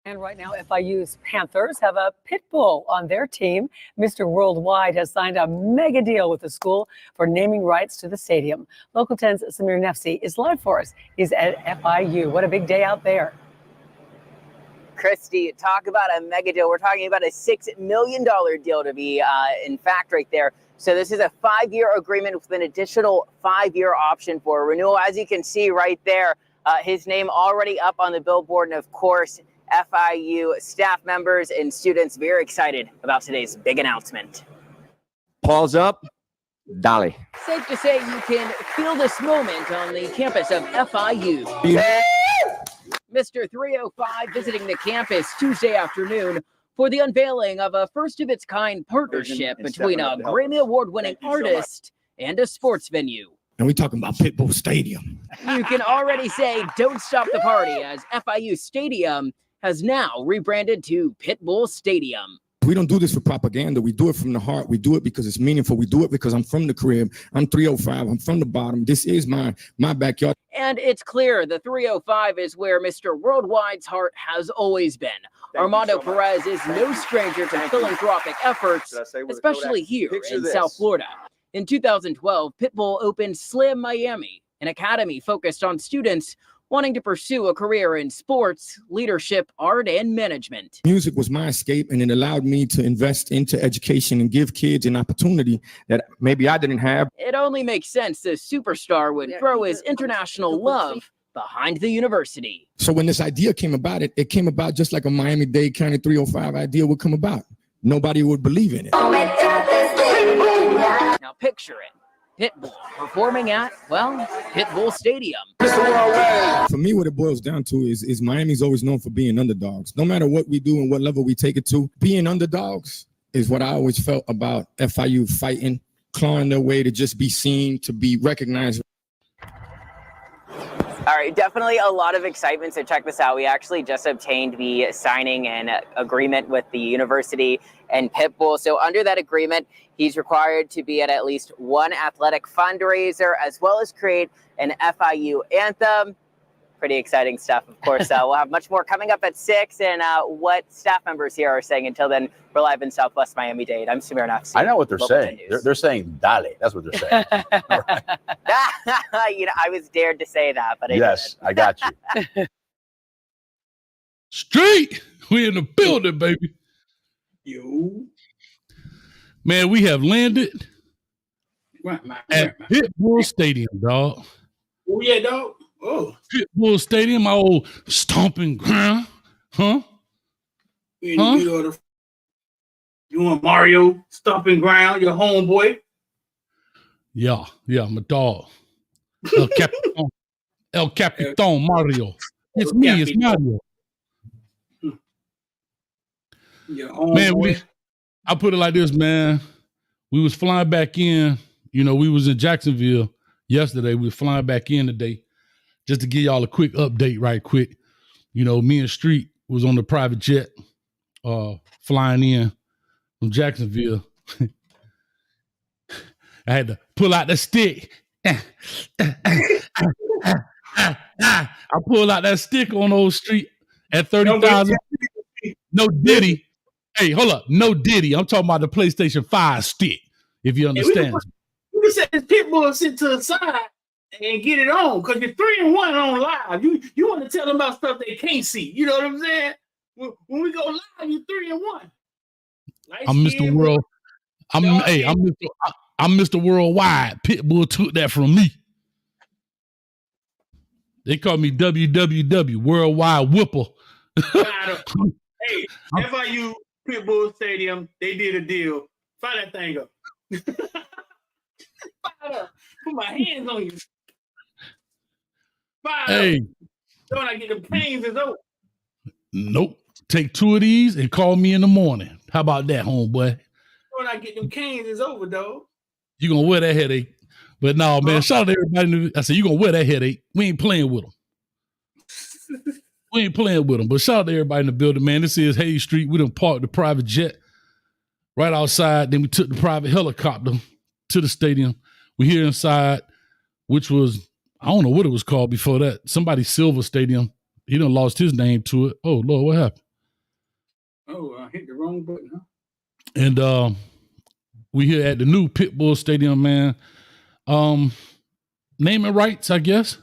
And right now, FIU's Panthers have a Pitbull on their team. Mr. Worldwide has signed a mega deal with the school for naming rights to the stadium. Local 10's Samir Nefsi is live for us. He's at FIU. What a big day out there. Christy, talk about a mega deal. We're talking about a $6 million deal to be in fact right there. So this is a 5-year agreement with an additional 5-year option for renewal. As you can see right there, his name already up on the billboard. And of course, FIU staff members and students very excited about today's big announcement. Paws up, Dolly. Safe to say you can feel this moment on the campus of FIU. Mr. 305 visiting the campus Tuesday afternoon for the unveiling of a first-of-its-kind partnership between a Grammy Award-winning artist and a sports venue. And we're talking about Pitbull Stadium. You can already say don't stop the party as FIU Stadium has now rebranded to Pitbull Stadium. We don't do this for propaganda. We do it from the heart. We do it because it's meaningful. We do it because I'm from the crib. I'm 305. I'm from the bottom. This is my backyard. And it's clear the 305 is where Mr. Worldwide's heart has always been. Armando Perez is no stranger to philanthropic efforts, especially here in South Florida. In 2012, Pitbull opened Slam Miami, an academy focused on students wanting to pursue a career in sports, leadership, art, and management. Music was my escape, and it allowed me to invest into education and give kids an opportunity that maybe I didn't have. It only makes sense the superstar would throw his international love behind the university. So when this idea came about, it came about just like a Miami-Dade County 305 idea would come about. Nobody would believe in it. Now picture it. Pitbull performing at, well, Pitbull Stadium. For me, what it boils down to is Miami's always known for being underdogs. No matter what we do and what level we take it to, being underdogs is what I always felt about FIU fighting, clawing their way to just be seen, to be recognized. All right, definitely a lot of excitement. So check this out. We actually just obtained the signing and agreement with the university and Pitbull. So under that agreement, he's required to be at least one athletic fundraiser, as well as create an FIU anthem. Pretty exciting stuff, of course. We'll have much more coming up at 6 and what staff members here are saying. Until then, we're live in Southwest Miami-Dade. I'm Samir Nefsi. I know what they're saying. They're saying Dale. That's what they're saying. You know, I was dared to say that, but I got you. Street, we in the building, baby. Yo. Man, we have landed at Pitbull Stadium, dog. Oh, yeah, dog. Oh. Pitbull Stadium, my old stomping ground. Huh? You want Mario stomping ground, your homeboy? Yeah, my dog. El Capitan Mario. It's me, it's Mario. Man, I put it like this, man. We was flying back in. You know, we was in Jacksonville yesterday. We was flying back in today. Just to give y'all a quick update right quick. You know, me and Street was on the private jet flying in from Jacksonville. I had to pull out the stick. I pulled out that stick on old Street at 30,000. No Diddy. Hey, hold up. No Diddy. I'm talking about the PlayStation 5 stick, if you understand. We can set this Pitbull sit to the side and get it on, because you're 3-1 on live. You want to tell them about stuff they can't see. You know what I'm saying? When we go live, you're 3-1. I'm Mr. World. I'm Mr. Worldwide. Pitbull took that from me. They call me WWW, Worldwide Whipple. Hey, FIU Pitbull Stadium, they did a deal. Fire that thing up. Fire it up. Put my hands on you. Fire hey. Up. So when I get them canes, it's over. Nope. Take 2 of these and call me in the morning. How about that, homeboy? When I get them canes, it's over, dog. You gonna wear that headache. But no, man, shout out to everybody. I said, you gonna wear that headache. We ain't playing with them. We ain't playing with them. But shout out to everybody in the building, man. This is Hayes Street. We done parked the private jet right outside. Then we took the private helicopter to the stadium. We here inside, which was, I don't know what it was called before that. Somebody Silver Stadium. He done lost his name to it. Oh, Lord, what happened? Oh, I hit the wrong button, huh? And we here at the new Pitbull Stadium, man. Naming rights, I guess.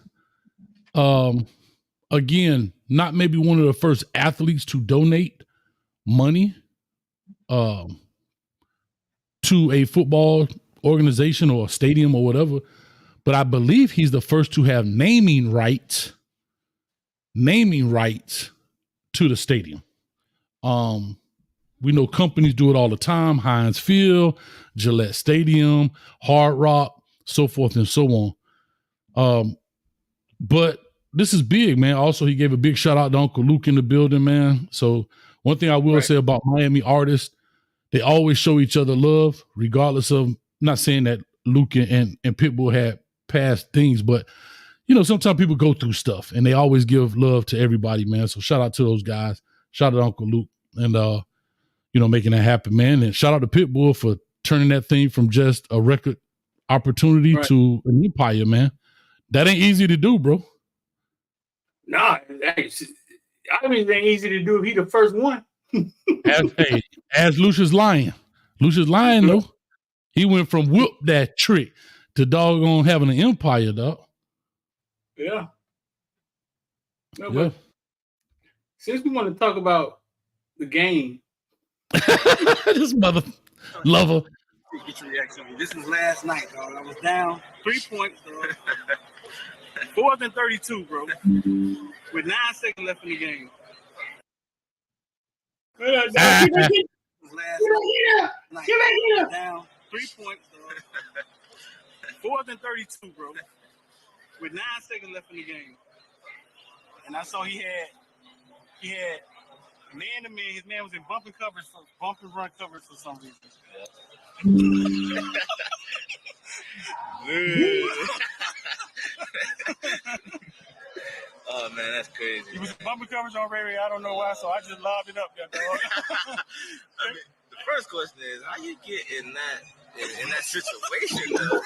Again, not maybe one of the first athletes to donate money to a football organization or a stadium or whatever, but I believe he's the first to have naming rights to the stadium. We know companies do it all the time: Heinz Field, Gillette Stadium, Hard Rock, so forth and so on. But this is big, man. Also, he gave a big shout out to Uncle Luke in the building, man. So one thing I will say about Miami artists, they always show each other love, regardless of, not saying that Luke and Pitbull had past things, but you know, sometimes people go through stuff and they always give love to everybody, man. So shout out to those guys. Shout out to Uncle Luke and, you know, making that happen, man. And shout out to Pitbull for turning that thing from just a record opportunity to an empire, man. That ain't easy to do, bro. Nah, I mean, it ain't easy to do if he the first one. As Lucius Lyon. Lucius Lyon, though, he went from whoop that trick to doggone having an empire, dog. Yeah. No, but since we want to talk about the game. This mother lover. Get your reaction. This was last night, dog. I was down 3 points, dog. 4th and 32, bro. With 9 seconds left in the game. Down 3 points, dog. 4th and 32, bro. With 9 seconds left in the game. And I saw he had man to man. His man was in bump and run coverage for some reason. Oh man, that's crazy. He was bumping coverage on Ray. I don't know why, so I just lobbed it up there, dog. I mean, the first question is, how you get in that situation, though?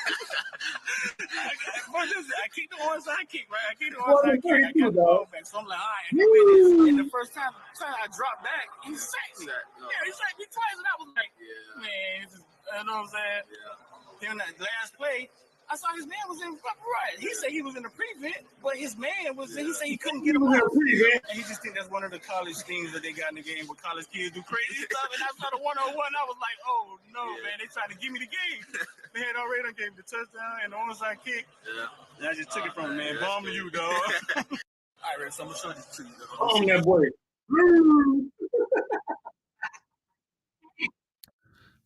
I keep the onside kick, right? I keep the onside kick. I got the ball back, so I'm like, all right. And the first time I dropped back, he sacked me. Yeah, he sacked me twice, and I was like, man, you know what I'm saying? Yeah. Then that last play, I saw his man was in front right. He said he was in the prevent, but his man was. He said he couldn't get him out. And he just think that's one of the college things that they got in the game, where college kids do crazy stuff. And I saw the 1-on-1. I was like, oh no, man, they trying to give me the game. They had already gave me the touchdown and the onside kick. Yeah. And I just took it from him, man. Bomb to you, dog. All right, Ray, so I'm gonna show this to you. Oh, that boy.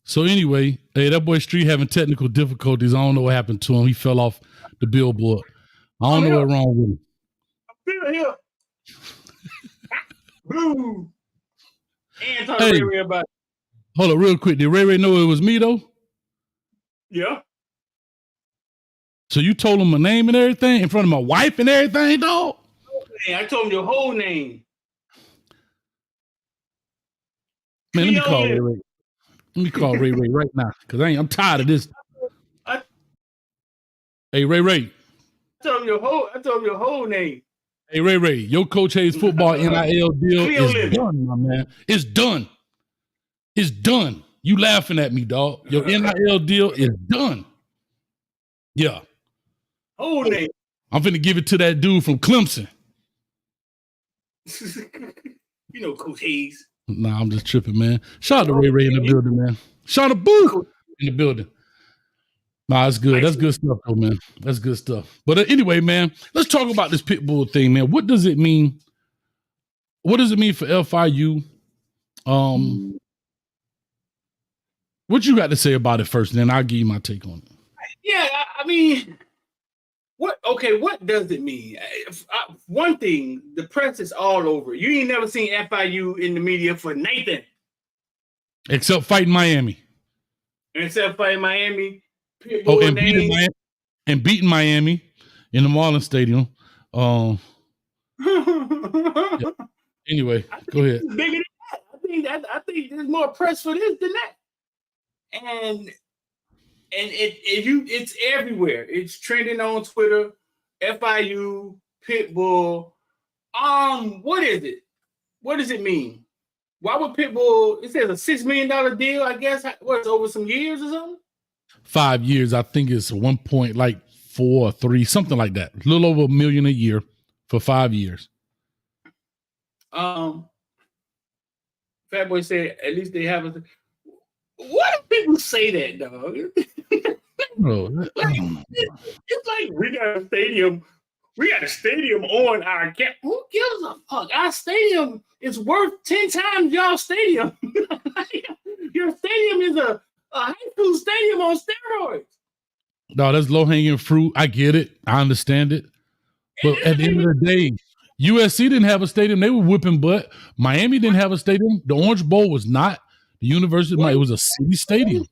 So anyway, hey, that boy Street having technical difficulties. I don't know what happened to him. He fell off the billboard. I don't know what's wrong with him. I'm here. Boom. And talk to Ray about it. Hold up real quick. Did Ray know it was me, though? Yeah. So you told him my name and everything in front of my wife and everything, dog? Hey, I told him your whole name. Man, let me call Ray. Let me call Ray right now, because I'm tired of this. Hey, Ray. I told him your whole name. Hey, Ray, your Coach Hayes football NIL deal is done, my man. It's done. It's done. You laughing at me, dog. Your NIL deal is done. Yeah. Whole name. I'm finna give it to that dude from Clemson. You know Coach Hayes. Nah, I'm just tripping, man. Shout out to Ray in the building, man. Shout out to Boo in the building. Nah, that's good. That's good stuff, though, man. That's good stuff. But anyway, man, let's talk about this Pitbull thing, man. What does it mean? What does it mean for FIU? What you got to say about it first, and then I'll give you my take on it. Yeah, I mean, what does it mean? One thing, the press is all over. You ain't never seen FIU in the media for nothing. Except fighting Miami. Except fighting Miami. And beating Miami in the Marlins Stadium. Yeah. Anyway, go ahead. Bigger than that. I think there's more press for this than that. And it's everywhere. It's trending on Twitter. FIU, Pitbull. What is it? What does it mean? Why would Pitbull? It says a $6 million deal. I guess what's over some years or something. 5 years, I think it's 1.4 or 3, something like that. A little over $1 million a year for 5 years. Fat Boy said at least they have a. Why do people say that, dog? It's like we got a stadium. We got a stadium on our camp. Who gives a fuck? Our stadium is worth 10 times y'all stadium. Your stadium is a high school stadium on steroids. No, that's low hanging fruit. I get it. I understand it. But at the end of the day, USC didn't have a stadium. They were whipping butt. Miami didn't have a stadium. The Orange Bowl was not. The University of Miami, it was a city stadium.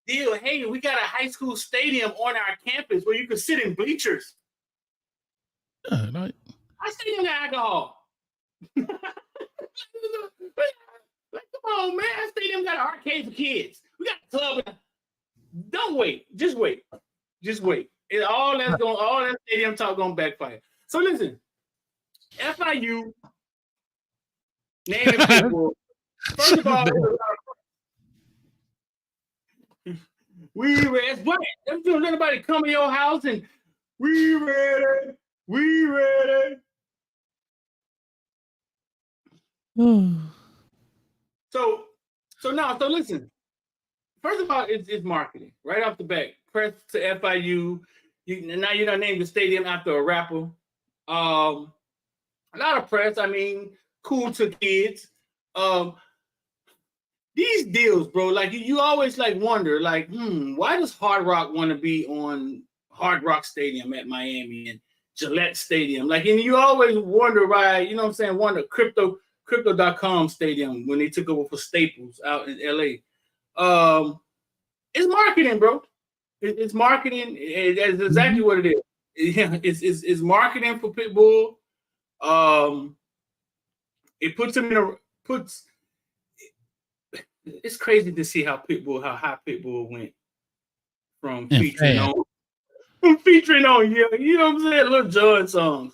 Deal, hey, we got a high school stadium on our campus where you could sit in bleachers. Yeah, our stadium got alcohol. Like, come on, man. Our stadium got an arcade for kids. We got a club. Don't wait. Just wait. Just wait. All that stadium talk gonna backfire. So listen, FIU naming people. First of all, we ready. What? Don't let anybody come to your house and we ready. We ready. So listen. First of all, it's marketing right off the bat. Press to FIU. Now you're not named the stadium after a rapper. A lot of press. I mean, cool to kids. These deals, bro. Like you always like wonder, like, why does Hard Rock want to be on Hard Rock Stadium at Miami and Gillette Stadium? Like, and you always wonder why. You know what I'm saying? Wonder Crypto.com Stadium when they took over for Staples out in LA. It's marketing, bro. It's marketing. That's exactly what it is. It's marketing for Pitbull. It puts him in it's crazy to see how high Pitbull went from featuring on you know what I'm saying, Lil Jon songs.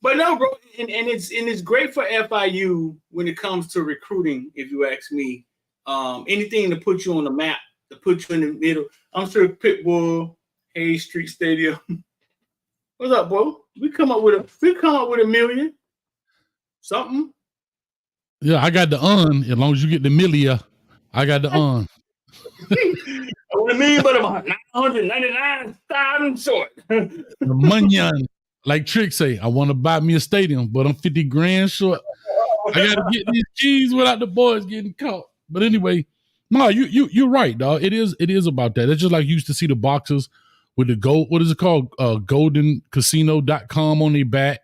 But no, bro, and it's great for FIU when it comes to recruiting, if you ask me. Anything to put you on the map, to put you in the middle. I'm sure Pitbull, Hayes Street Stadium. What's up, bro? We come up with $1 million. Something. Yeah, I got the as long as you get the millia, I got the What I mean, but about 999,000 short. The munyan, like Trick say, I want to buy me a stadium, but I'm 50 grand short. I got to get these keys without the boys getting caught. But anyway, no, you're right, dog. It is about that. It's just like you used to see the boxers with the gold. What is it called? GoldenCasino.com on their back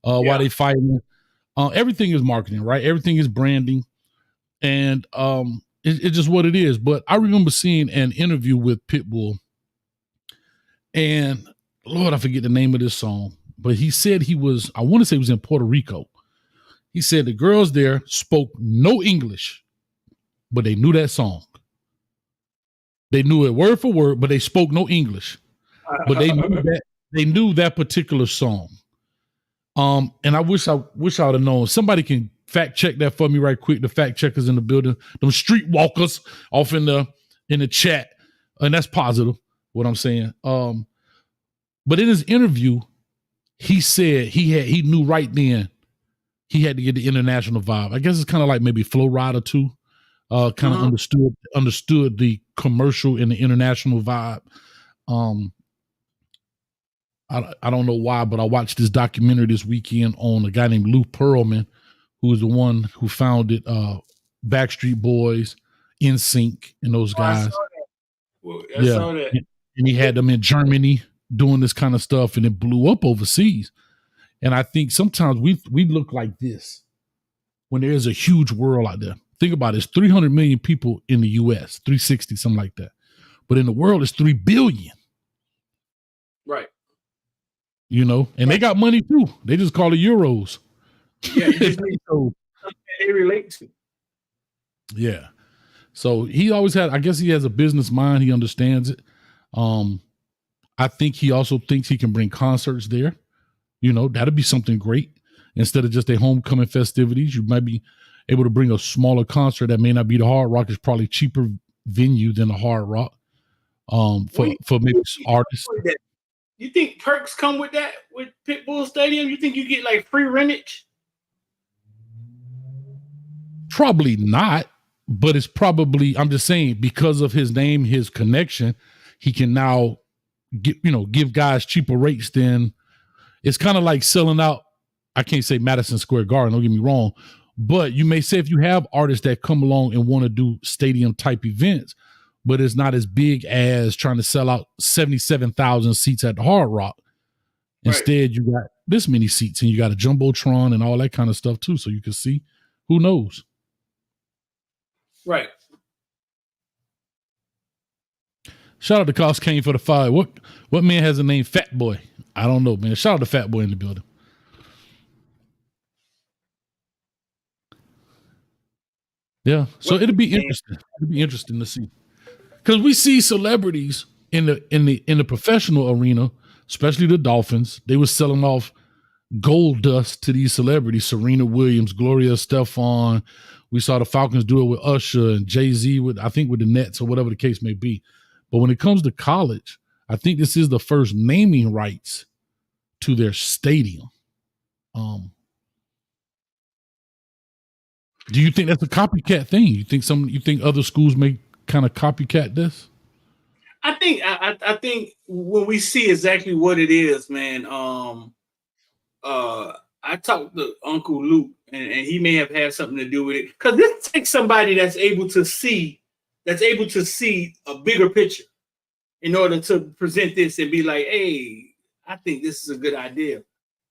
while they fighting. Everything is marketing, right? Everything is branding, and it's just what it is. But I remember seeing an interview with Pitbull, and Lord, I forget the name of this song, but he said he was in Puerto Rico. He said the girls there spoke no English, but they knew that song. They knew it word for word, but they spoke no English. But they knew that particular song. And I wish I would have known. Somebody can fact check that for me right quick. The fact checkers in the building, them street walkers off in the chat, and that's positive. What I'm saying. But in his interview, he said he knew right then he had to get the international vibe. I guess it's kind of like maybe Flow Rider too. Kind of understood the commercial and the international vibe. I don't know why, but I watched this documentary this weekend on a guy named Lou Pearlman, who was the one who founded Backstreet Boys, NSYNC, and those guys. I saw that. And he had them in Germany doing this kind of stuff, and it blew up overseas. And I think sometimes we look like this when there is a huge world out there. Think about it. It's 300 million people in the U.S., 360, something like that. But in the world, it's 3 billion. Right. You know, and they got money too. They just call it euros. Yeah, they relate to. Yeah. So he always had, I guess he has a business mind. He understands it. I think he also thinks he can bring concerts there. You know, that'd be something great. Instead of just their homecoming festivities, you might be, able to bring a smaller concert that may not be the Hard Rock. It's probably cheaper venue than the Hard Rock. For maybe artists. You think perks come with that with Pitbull Stadium? You think you get like free rentage? Probably not, but it's probably, I'm just saying, because of his name, his connection, he can now give guys cheaper rates than. It's kind of like selling out. I can't say Madison Square Garden, don't get me wrong, but you may say if you have artists that come along and want to do stadium type events, but it's not as big as trying to sell out 77,000 seats at the Hard Rock. Instead, you got this many seats and you got a Jumbotron and all that kind of stuff too. So you can see, who knows? Right. Shout out to Cost Kane for the fire. What man has a name Fat Boy? I don't know, man. Shout out to Fat Boy in the building. Yeah. So it'll be interesting. It'll be interesting to see. Because we see celebrities in the professional arena, especially the Dolphins, they were selling off gold dust to these celebrities, Serena Williams, Gloria Estefan. We saw the Falcons do it with Usher and Jay-Z with the Nets or whatever the case may be. But when it comes to college, I think this is the first naming rights to their stadium. Do you think that's a copycat thing? You think other schools may kind of copycat this? I think when we see exactly what it is, man. I talked to Uncle Luke, and he may have had something to do with it. Because this takes somebody that's able to see a bigger picture in order to present this and be like, hey, I think this is a good idea.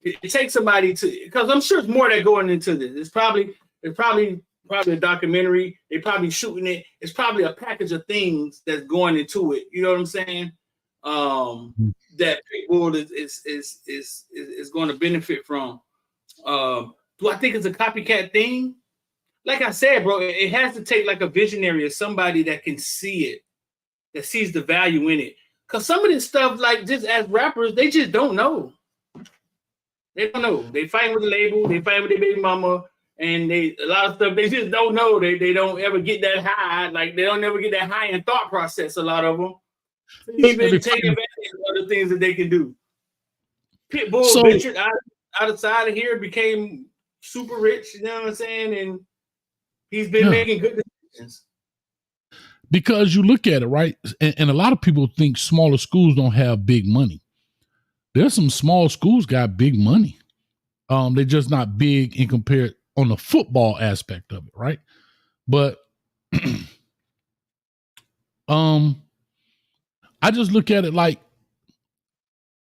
It takes somebody because I'm sure it's more that going into this. It's probably a documentary. They're probably shooting it. It's probably a package of things that's going into it. You know what I'm saying? That Pitbull is going to benefit from. Do I think it's a copycat thing? Like I said, bro, it has to take like a visionary or somebody that can see it, that sees the value in it. Because some of this stuff, like just as rappers, they just don't know. They don't know. They fight with the label. They fight with their baby mama. And a lot of stuff, they just don't know. They don't ever get that high. Like, they don't ever get that high in thought process, a lot of them. Even take advantage of the things that they can do. Pitbull ventured outside of here, became super rich, you know what I'm saying? And he's been making good decisions. Because you look at it, right? And a lot of people think smaller schools don't have big money. There's some small schools got big money. They're just not big in compared on the football aspect of it, right? But I just look at it like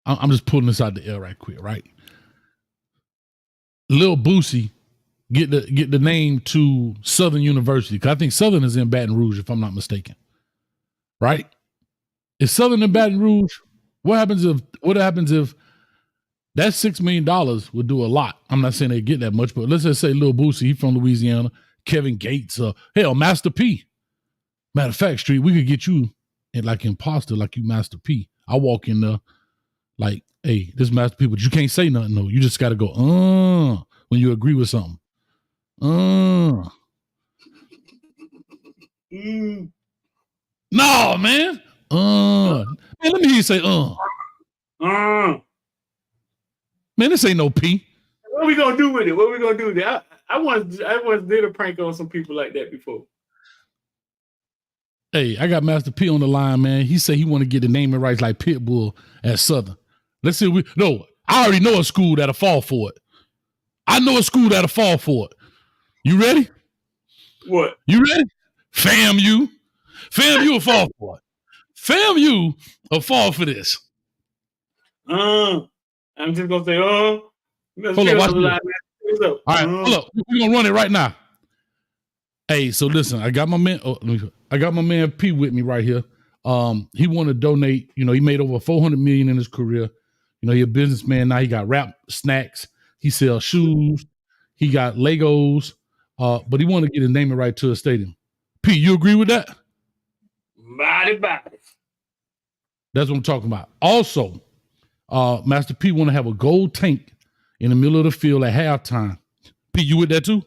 I'm just pulling this out the air right quick, right? Lil Boosie get the name to Southern University, because I think Southern is in Baton Rouge, if I'm not mistaken, right? Is Southern in Baton Rouge? What happens if that $6 million would do a lot? I'm not saying they get that much, but let's just say Lil Boosie, he from Louisiana, Kevin Gates, hell, Master P. Matter of fact, Street, we could get you in like imposter, like you Master P. I walk in there like, hey, this Master P, but you can't say nothing, no. You just got to go, when you agree with something. No, man. Man, let me hear you say, Man, this ain't no P. What are we gonna do with it? What are we gonna do with it? I once did a prank on some people like that before. Hey, I got Master P on the line, man. He said he want to get the naming rights like Pitbull at Southern. Let's see. I already know a school that'll fall for it. I know a school that'll fall for it. You ready? What? You ready? FAMU. FAMU will fall for it. FAMU will fall for this. I'm just gonna say, Hold on, watch this. All right, hold up. We're gonna run it right now. Hey, so listen, I got my man P with me right here. He want to donate. You know, he made over $400 million in his career. You know, he's a businessman now. He got rap snacks. He sells shoes. He got Legos. But he want to get his name right to a stadium. P, you agree with that? Body. That's what I'm talking about. Also, Master P want to have a gold tank in the middle of the field at halftime. P, you with that too?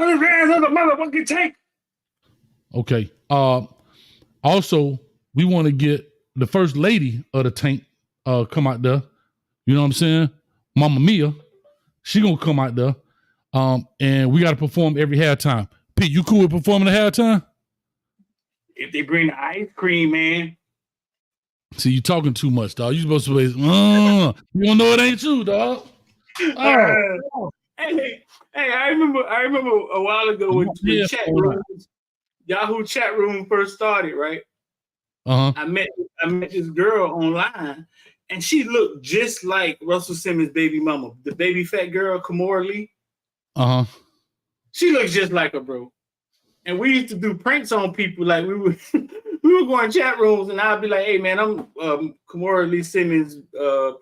$100 on the motherfucking tank. Okay. Also, we want to get the first lady of the tank come out there. You know what I'm saying? Mama Mia. She gonna come out there. And we got to perform every halftime. Pete, you cool with performing the halftime? If they bring the ice cream, man. See, you talking too much, dog. You supposed to be, you don't know it ain't you, dog. Oh. Hey, I remember a while ago when chat rooms, Yahoo chat room first started, right? Uh-huh. I met this girl online, and she looked just like Russell Simmons' baby mama, the baby fat girl, Kimora Lee. Uh-huh. She looks just like her, bro. And we used to do pranks on people. Like we would go in chat rooms, and I'd be like, "Hey, man, I'm Kimora Lee Simmons'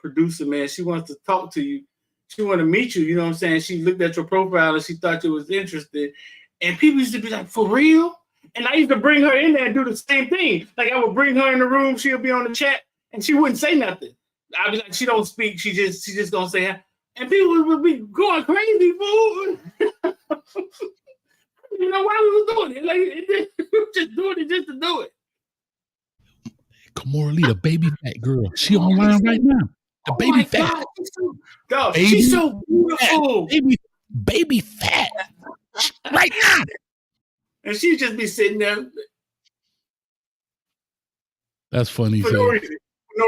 producer, man. She wants to talk to you. She want to meet you. You know what I'm saying? She looked at your profile and she thought you was interested." And people used to be like, "For real?" And I used to bring her in there and do the same thing. Like I would bring her in the room, she'll be on the chat, and she wouldn't say nothing. I'd be like, "She don't speak. She just gonna say hi." And people would be going crazy, fool. You know why we was doing it? Like we were just doing it just to do it. Kimora Lee, the baby fat girl. She online right now. The baby fat. God, she's so beautiful. Baby fat. Right now. And she'd just be sitting there. That's funny. For no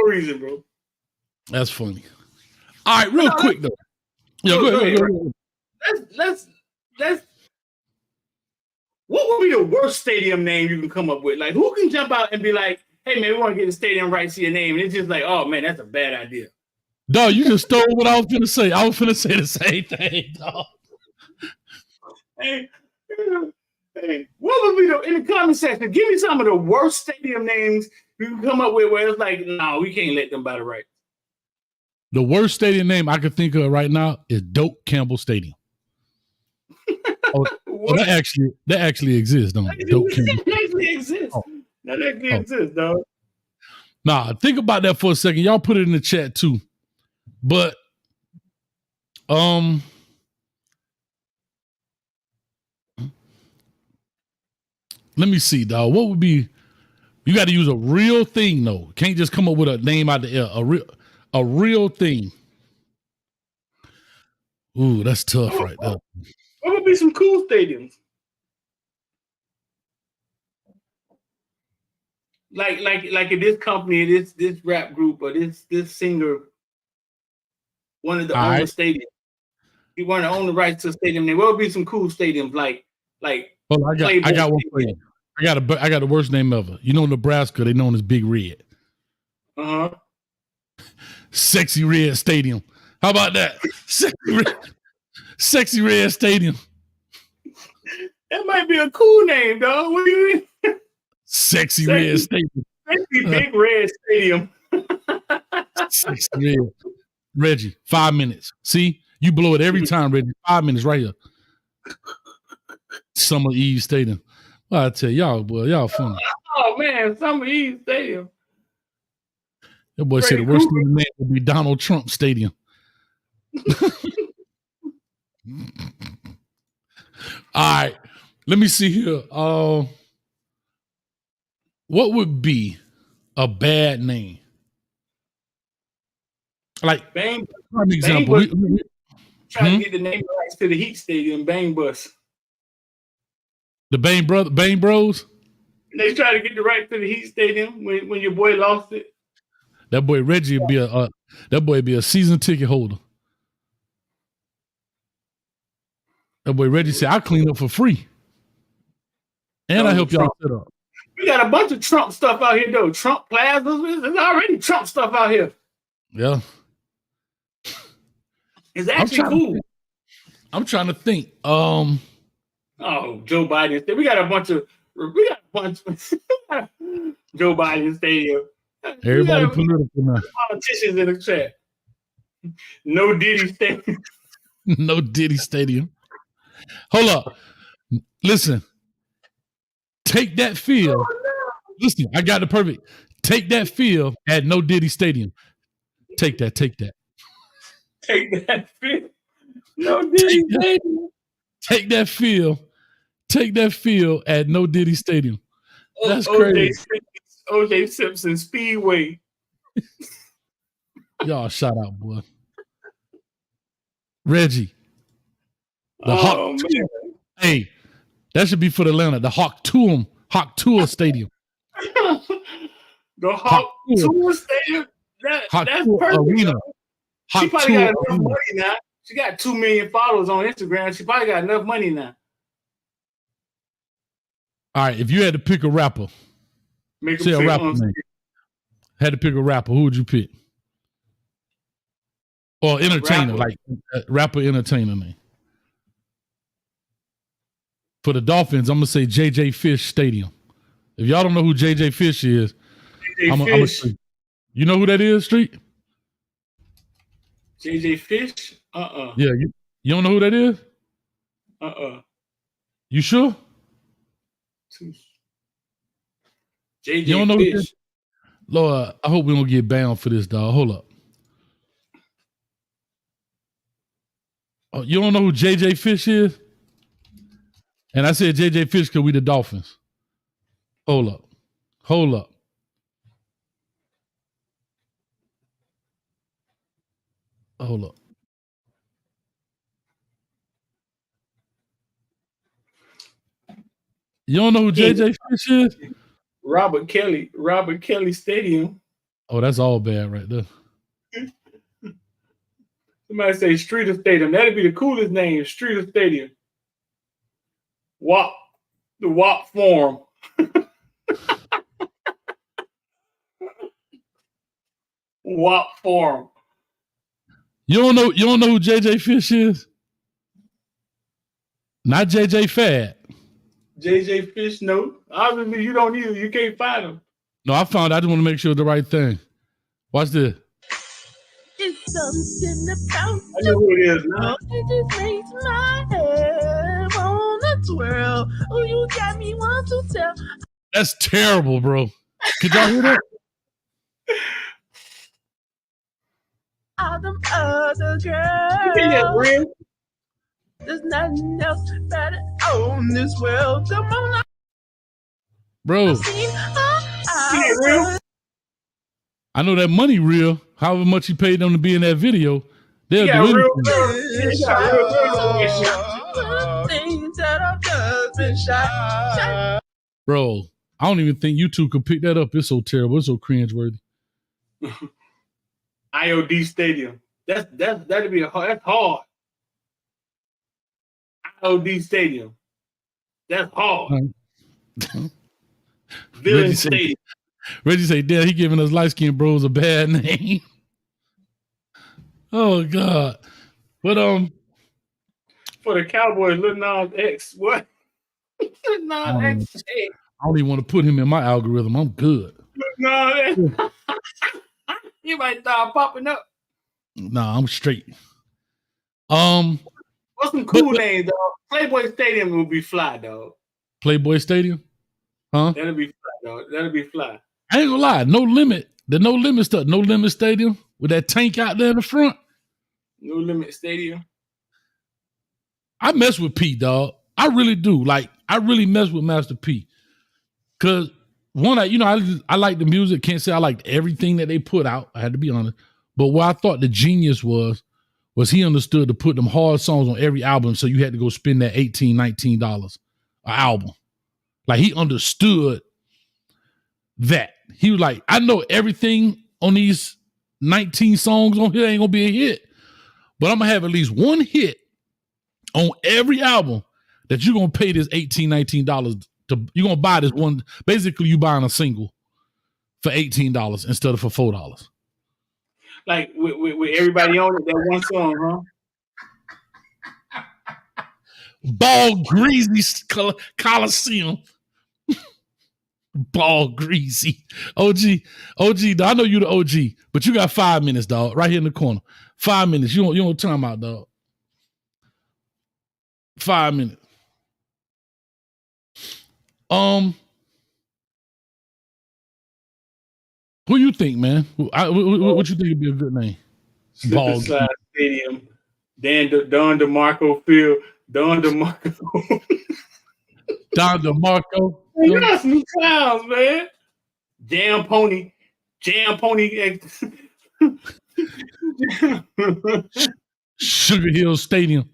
reason, bro. That's funny. All right, real quick though. Yeah, go ahead. Let's what would be the worst stadium name you can come up with? Like, who can jump out and be like, "Hey man, we want to get the stadium rights to your name," and it's just like, "Oh man, that's a bad idea." Dog, you just stole what I was gonna say. I was gonna say the same thing, dog. Hey, what would be in the comment section? Give me some of the worst stadium names you can come up with where it's like, no, we can't let them buy the rights. The worst stadium name I could think of right now is Dope Campbell Stadium. That actually exists, don't it? Dope Campbell. That actually exists. That actually exists, dog. Nah, think about that for a second. Y'all put it in the chat too. But let me see, dog. What would be? You got to use a real thing, though. Can't just come up with a name out the air. A real thing. Ooh, that's tough, right there. What would be some cool stadiums? Like in this company, this rap group or this singer wanted to own a stadium. He wanted to own the rights to a stadium. There will be some cool stadiums like. Well, I got one for you. I got the worst name ever. You know, Nebraska, they known as Big Red. Uh-huh. Sexy Red Stadium. How about that? Sexy Red Stadium. That might be a cool name, dog. What do you mean? Sexy Red Stadium. Sexy Big Red Stadium. Sexy Red. Reggie, 5 minutes. See? You blow it every time, Reggie. 5 minutes right here. Summer Eve Stadium. Well, I tell y'all, boy, y'all funny. Oh, man, Summer Eve Stadium. That boy said the worst thing in the name would be Donald Trump Stadium. All right, let me see here. What would be a bad name? Like, Bang. Prime example. Trying to get the name rights to the Heat Stadium, Bang Bus. The Bang Bros? They try to get the right to the Heat Stadium when your boy lost it. That boy Reggie would be a season ticket holder. That boy Reggie said, "I'll clean up for free. And I help y'all set up." We got a bunch of Trump stuff out here, though. Trump plazas. There's already Trump stuff out here. Yeah. It's actually cool. I'm trying to think. Oh, Joe Biden. We got a bunch of Joe Biden Stadium. Everybody political now. Politicians in the chat. No Diddy Stadium. No Diddy Stadium. Hold up. Listen. Take that field. Oh, no. Listen, I got the perfect. Take that field at No Diddy Stadium. Take that. Take that field. No Diddy Stadium. Take that field at No Diddy Stadium. That's crazy. OJ Simpson Speedway. Y'all shout out, boy. Reggie. The Hawk. Hey, that should be for the Atlanta. The Hawk Tour Stadium. The Hawk Tour Stadium. That's perfect. Arena. She probably got enough money now. She got 2 million followers on Instagram. She probably got enough money now. All right, if you had to pick a rapper, say a rapper name. Had to pick a rapper, who would you pick? Or entertainer, like rapper entertainer name. For the Dolphins, I'm gonna say JJ Fish Stadium. If y'all don't know who JJ Fish is, I'm gonna say, you know who that is, Street? JJ Fish? Yeah, you don't know who that is? You sure? JJ you don't know Fish. Who this? Lord, I hope we don't get banned for this, dog. Hold up. Oh, you don't know who JJ Fish is? And I said JJ Fish because we the Dolphins. Hold up. You don't know who JJ Fish is? Robert Kelly Stadium. Oh, that's all bad right there. Somebody say Streeter Stadium. That'd be the coolest name, Streeter Stadium. The WAP Forum. WAP Forum. You don't know who JJ Fish is? Not JJ Fad. JJ Fish, no. Obviously, you don't either. You can't find him. No, I found it. I just want to make sure the right thing. Watch this. It's something about I know who it is now. It just makes my head wanna twirl. Oh, you got me want to tell. That's terrible, bro. Could y'all hear that? All them other girls. Yeah, real. There's nothing else better on this world. Come on, bro. I know that money real. However much he paid them to be in that video, they'll do anything. Bro, I don't even think you two could pick that up. It's so terrible. It's so cringeworthy. IOD Stadium. That'd be that's hard. IOD Stadium. That's hard. Villain Stadium. Reggie say, damn, he giving us light-skinned bros a bad name. Oh, God. But, for the Cowboys, Lil Nas X, what? Lil Nas X. I don't even want to put him in my algorithm. I'm good. No, you might start popping up. Nah, I'm straight. What's some cool names, dog? Playboy Stadium will be fly, dog. Playboy Stadium? Huh? That'll be fly, dog. That'll be fly. I ain't gonna lie. No Limit. The No Limit stuff. No Limit Stadium with that tank out there in the front. No Limit Stadium. I mess with P, dog. I really do. Like, I really mess with Master P. Cause one, I like the music. Can't say I liked everything that they put out. I had to be honest. But what I thought the genius was he understood to put them hard songs on every album. So you had to go spend that $18, $19 an album. Like, he understood that. He was like, I know everything on these 19 songs on here ain't gonna be a hit, but I'm gonna have at least one hit on every album that you're gonna pay this $18, $19 to. You're gonna buy this one. Basically, you buying a single for $18 instead of for $4. Like with everybody on it, that one song, huh? Ball Greasy Coliseum. Ball Greasy. OG, dog, I know you the OG, but you got 5 minutes, dog, right here in the corner. 5 minutes. You don't time out, dog. 5 minutes. Who you think, man? What you think would be a good name? Ball Stadium. Don DeMarco Field. Don DeMarco. Don DeMarco. You got some clowns, man. Jam Pony. Sugar Hill Stadium.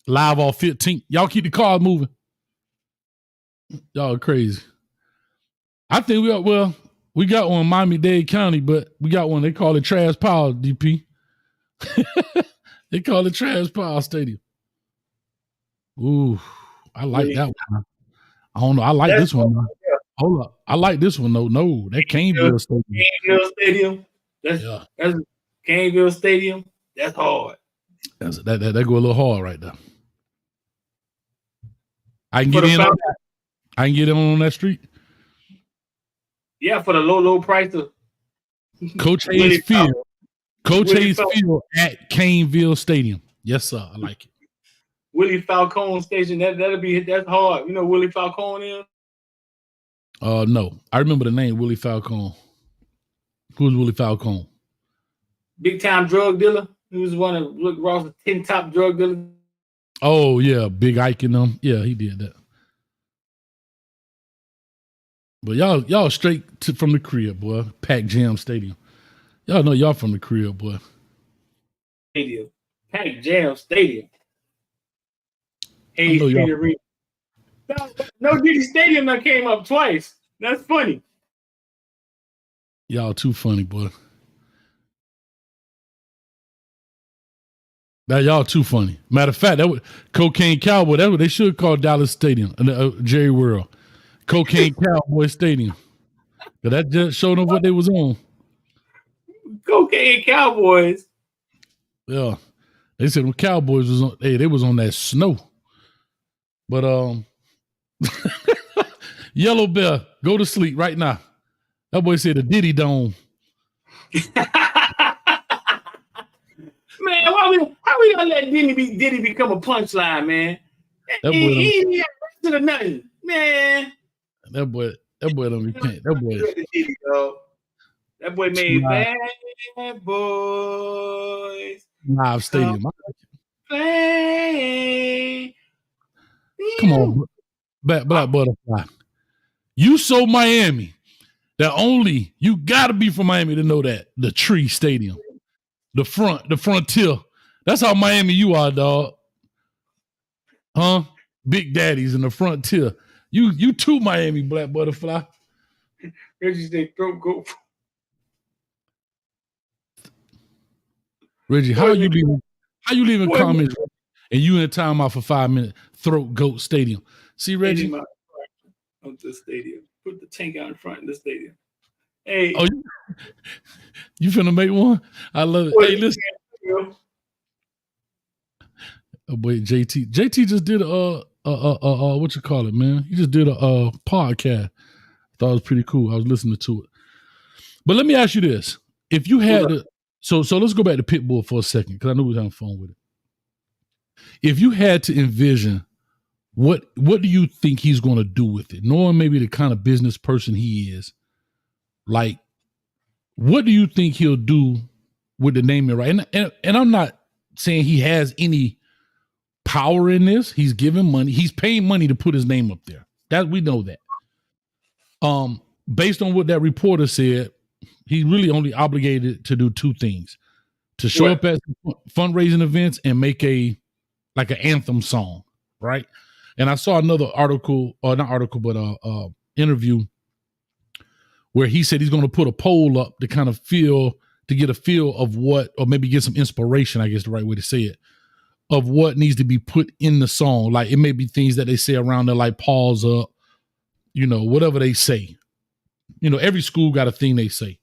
Live on 15th. Y'all keep the cars moving. Y'all are crazy. I think we got one in Miami-Dade County, but we got one. They call it Trash Pile, DP. They call it Trash Pile Stadium. Ooh, I like that one. I don't know. I like this one. Hold up. I like this one, though. No, that Caneville Stadium. Caneville Stadium. That's Caneville Stadium. That's hard. That go a little hard right there. I can get in on that street. Yeah, for the low price of Coach Hayes Field. Coach Hayes Field at Caneville Stadium. Yes, sir. I like it. Willie Falcone Station. That's hard. You know Willie Falcone is? No. I remember the name Willie Falcone. Who's Willie Falcone? Big time drug dealer. He was one of Rick Ross's 10 top drug dealers. Oh, yeah. Big Ike and them. Yeah, he did that. But y'all straight from the crib, boy. Pac Jam Stadium. Y'all know y'all from the crib, boy. Stadium. Pac Jam Stadium. Hey, no Diddy Stadium that came up twice. That's funny. Y'all too funny, boy. Now y'all too funny. Matter of fact, that was Cocaine Cowboy. That what they should call Dallas Stadium, Jerry World. Cocaine Cowboy Stadium. But that just showed them what they was on. Cocaine Cowboys. Yeah. They said them Cowboys was on, they was on that snow. But Yellow Bear, go to sleep right now. That boy said the Diddy Dome. Man, how we gonna let Diddy become a punchline, man? He ain't got to nothing, man. That boy don't be can't. That boy made Bad Boys Live Stadium. Play. Come on, Black Butterfly. You so Miami that only you gotta be from Miami to know that. The Tree Stadium. The frontier. That's how Miami you are, dog. Huh? Big Daddies in the frontier. You too, Miami, Black Butterfly. Reggie said throat goat. Reggie, how you leaving comments and you in timeout for 5 minutes? Throat goat stadium. See, Reggie? Of the stadium. Put the tank out in front of the stadium. Hey. Oh, you finna make one? I love it. Hey, listen. Oh boy, JT just did what you call it, man? He just did a podcast. Thought it was pretty cool. I was listening to it. But let me ask you this: if you had so let's go back to Pitbull for a second because I know we was having fun with it. If you had to envision what do you think he's going to do with it, knowing maybe the kind of business person he is, like what do you think he'll do with the naming right? And I'm not saying he has any power in this. He's giving money. He's paying money to put his name up there. That we know that. Based on what that reporter said, he's really only obligated to do two things: to show up at fundraising events and make an anthem song, right? And I saw another interview where he said he's going to put a poll up to kind of get a feel of what, or maybe get some inspiration, I guess the right way to say it, of what needs to be put in the song. Like it may be things that they say around there, like pause up, whatever they say. Every school got a thing they say,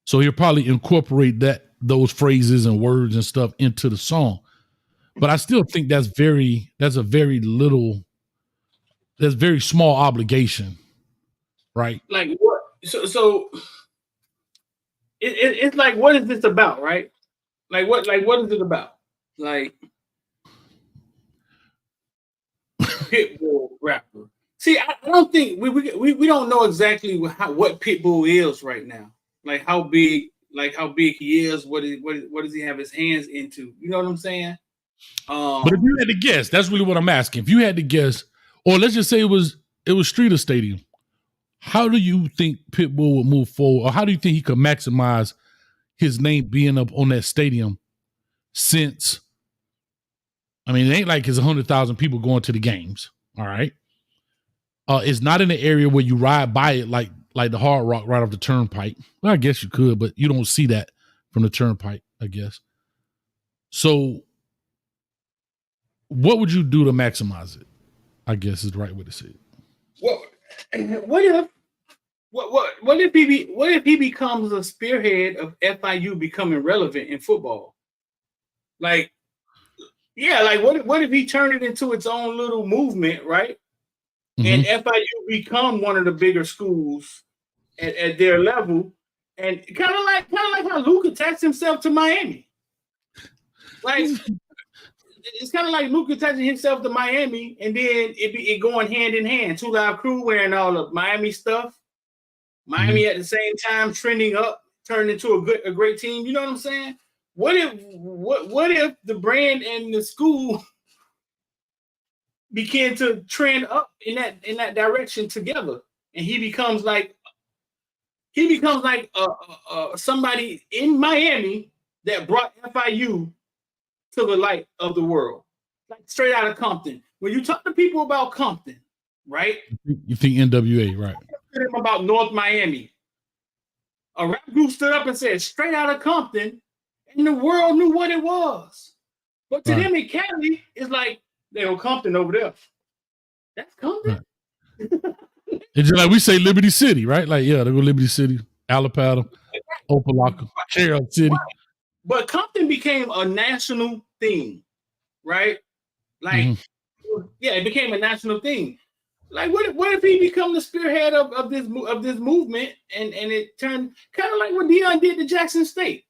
so he'll probably incorporate those phrases and words and stuff into the song. But I still think that's very small obligation, right? Like what? So it's like, what is this about, right? Like what is it about? Like Pitbull rapper. See, I don't think we don't know exactly what Pitbull is right now. Like how big like how big he is. What does he have his hands into? You know what I'm saying? But if you had to guess, that's really what I'm asking. If you had to guess, or let's just say it was Streeter Stadium, how do you think Pitbull would move forward, or how do you think he could maximize his name being up on that stadium? Since, I mean, it ain't like it's 100,000 people going to the games. All right, it's not in the area where you ride by it like the Hard Rock right off the turnpike. Well, I guess you could, but you don't see that from the turnpike, I guess. So what would you do to maximize it? I guess is the right way to say it. Well, what if he becomes a spearhead of FIU becoming relevant in football? Like, yeah, like what if he turned it into its own little movement, right? And FIU become one of the bigger schools at their level, and kind of like how Luke attached himself to Miami. Like, it's kind of like Luke attaching himself to Miami, and then it going hand in hand. 2 Live Crew wearing all of Miami stuff. Miami at the same time trending up, turned into a great team. You know what I'm saying? What if the brand and the school begin to trend up in that direction together, and he becomes like somebody in Miami that brought FIU to the light of the world, like straight out of Compton. When you talk to people about Compton, right? You think NWA, right? About North Miami. A rap group stood up and said, straight out of Compton, and the world knew what it was. But to them in Cali, it's like, they were Compton over there. That's Compton. Right. It's just like we say Liberty City, right? Like, yeah, they go Liberty City, Alapata, Opelika, Carroll City. But Compton became a national thing, right? Like, yeah, it became a national thing. Like, what if he become the spearhead of this movement, and it turned kind of like what Deion did to Jackson State?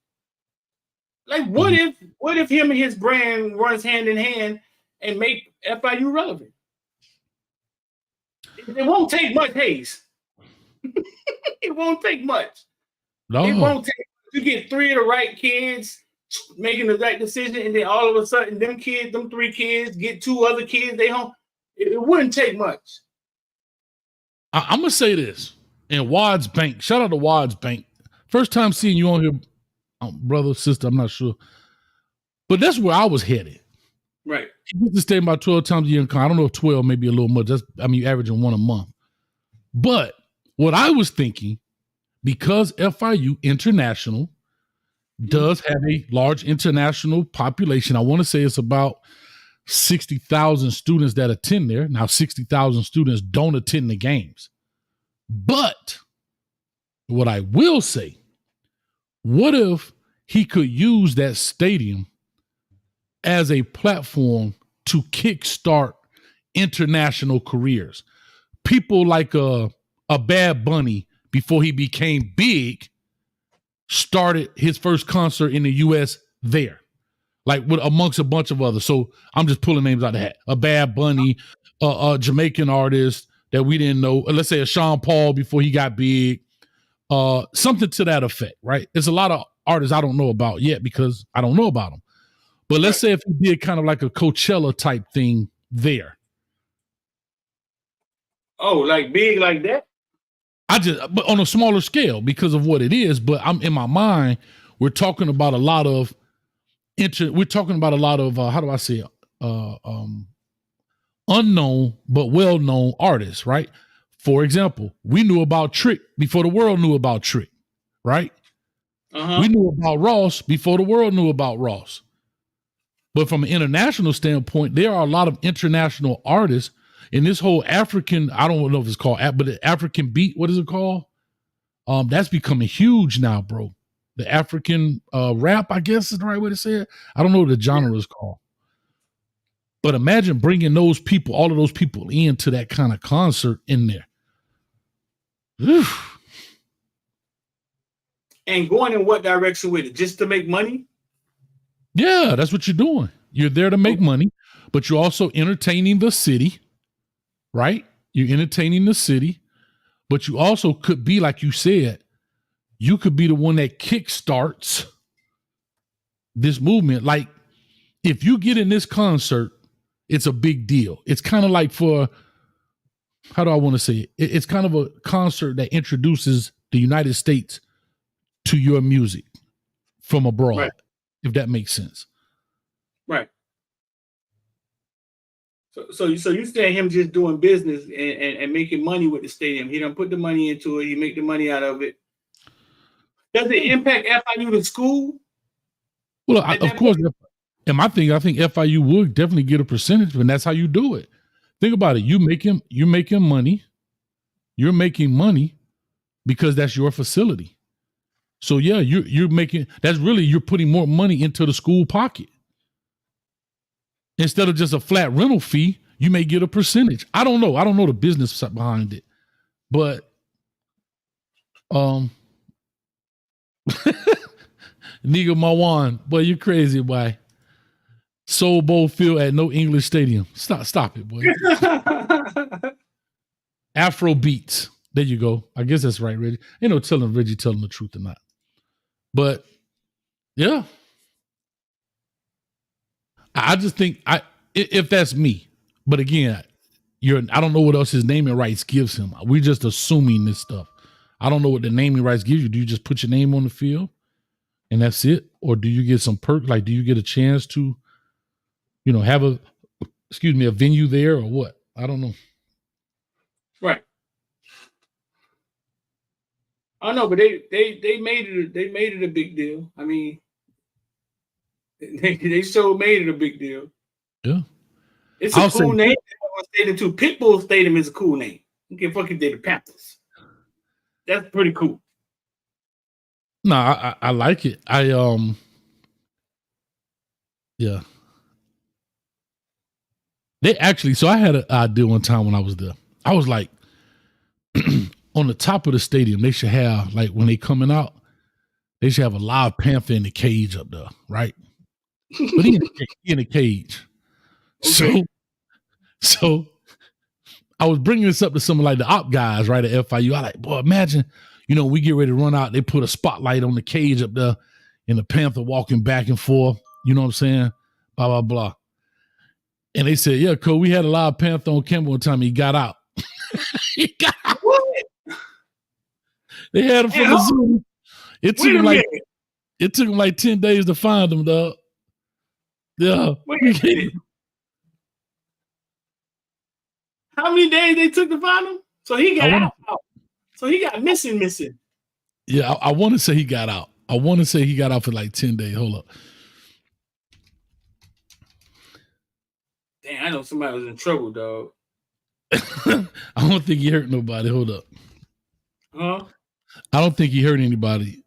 Like, what if him and his brand runs hand in hand and make FIU relevant? It won't take much, Hayes. It won't take much. No. It won't take. You get 3 of the right kids making the right decision, and then all of a sudden, them 3 kids get 2 other kids. They home. It wouldn't take much. I'm gonna say this. In Wad's Bank, shout out to Wad's Bank. First time seeing you on here, brother, sister, I'm not sure, but that's where I was headed. Right. He used to stay about 12 times a year in Con. I don't know if 12, maybe a little much. You're averaging 1 a month. But what I was thinking, because FIU International does have a large international population, I want to say it's about 60,000 students that attend there. Now, 60,000 students don't attend the games. But what I will say, what if he could use that stadium as a platform to kickstart international careers? People like a Bad Bunny, before he became big, started his first concert in the U.S. there, like with amongst a bunch of others. So I'm just pulling names out of the hat. A Bad Bunny, a Jamaican artist that we didn't know. Let's say a Sean Paul before he got big. Something to that effect, right? There's a lot of artists I don't know about yet because I don't know about them. But let's say if he did kind of like a Coachella type thing there. Oh, like big like that? But on a smaller scale because of what it is. But I'm in my mind, we're talking about a lot of how do I say it? Unknown but well-known artists, right? For example, we knew about Trick before the world knew about Trick, right? We knew about Ross before the world knew about Ross. But from an international standpoint, there are a lot of international artists in this whole African, I don't know if it's called, but the African beat, what is it called? That's becoming huge now, bro. The African rap, I guess is the right way to say it. I don't know what the genre is called. But imagine bringing those people, all of those people into that kind of concert in there. Oof. And going in what direction with it? Just to make money? Yeah, that's what you're doing. You're there to make money, but you're also entertaining the city, right? You're entertaining the city, but you also could be, like you said, you could be the one that kickstarts this movement. Like, if you get in this concert, it's a big deal. It's kind of like for, how do I want to say it? It's kind of a concert that introduces the United States to your music from abroad, right, if that makes sense. Right. So you saying him just doing business and making money with the stadium. He don't put the money into it. He make the money out of it. Does it impact FIU the school? Well, of course. And my thing, I think FIU would definitely get a percentage, and that's how you do it. Think about it. You're making money. You're making money because that's your facility. So yeah, you're putting more money into the school pocket. Instead of just a flat rental fee, you may get a percentage. I don't know. I don't know the business behind it, but Nigga Mawan, boy, you crazy, boy. Soul Bowl field at no English stadium. Stop it, boy. Afro beats. There you go. I guess that's right, Reggie. Ain't no telling Reggie telling the truth or not. But yeah. I just think if that's me, but again, I don't know what else his naming rights gives him. We're just assuming this stuff. I don't know what the naming rights gives you. Do you just put your name on the field and that's it? Or do you get some perk? Like, do you get a chance to, have a venue there or what? I don't know. Right. I know, but they made it a big deal. I mean, they so made it a big deal. Yeah. It's a cool name. Stadium too. Pitbull Stadium is a cool name. You can fucking do the Panthers. That's pretty cool. No, I like it. Yeah. They actually, so I had an idea one time when I was there. I was like, on the top of the stadium, they should have, like, when they coming out, they should have a live panther in the cage up there, right? But he in a cage. Okay. So I was bringing this up to some of like the op guys, right, at FIU. I like, boy, imagine, we get ready to run out. They put a spotlight on the cage up there and the panther walking back and forth. You know what I'm saying? Blah, blah, blah. And they said, yeah, cool. We had a live panther on camera one time. He got out. He got out. What? They had him from the zoo. It took him like 10 days to find him, dog. Yeah. How many days they took to find him? So he got out. So he got missing. Yeah, I want to say he got out. I want to say he got out for like 10 days. Hold up. Damn, I know somebody was in trouble, dog. I don't think he hurt nobody. Hold up. Huh? I don't think he hurt anybody.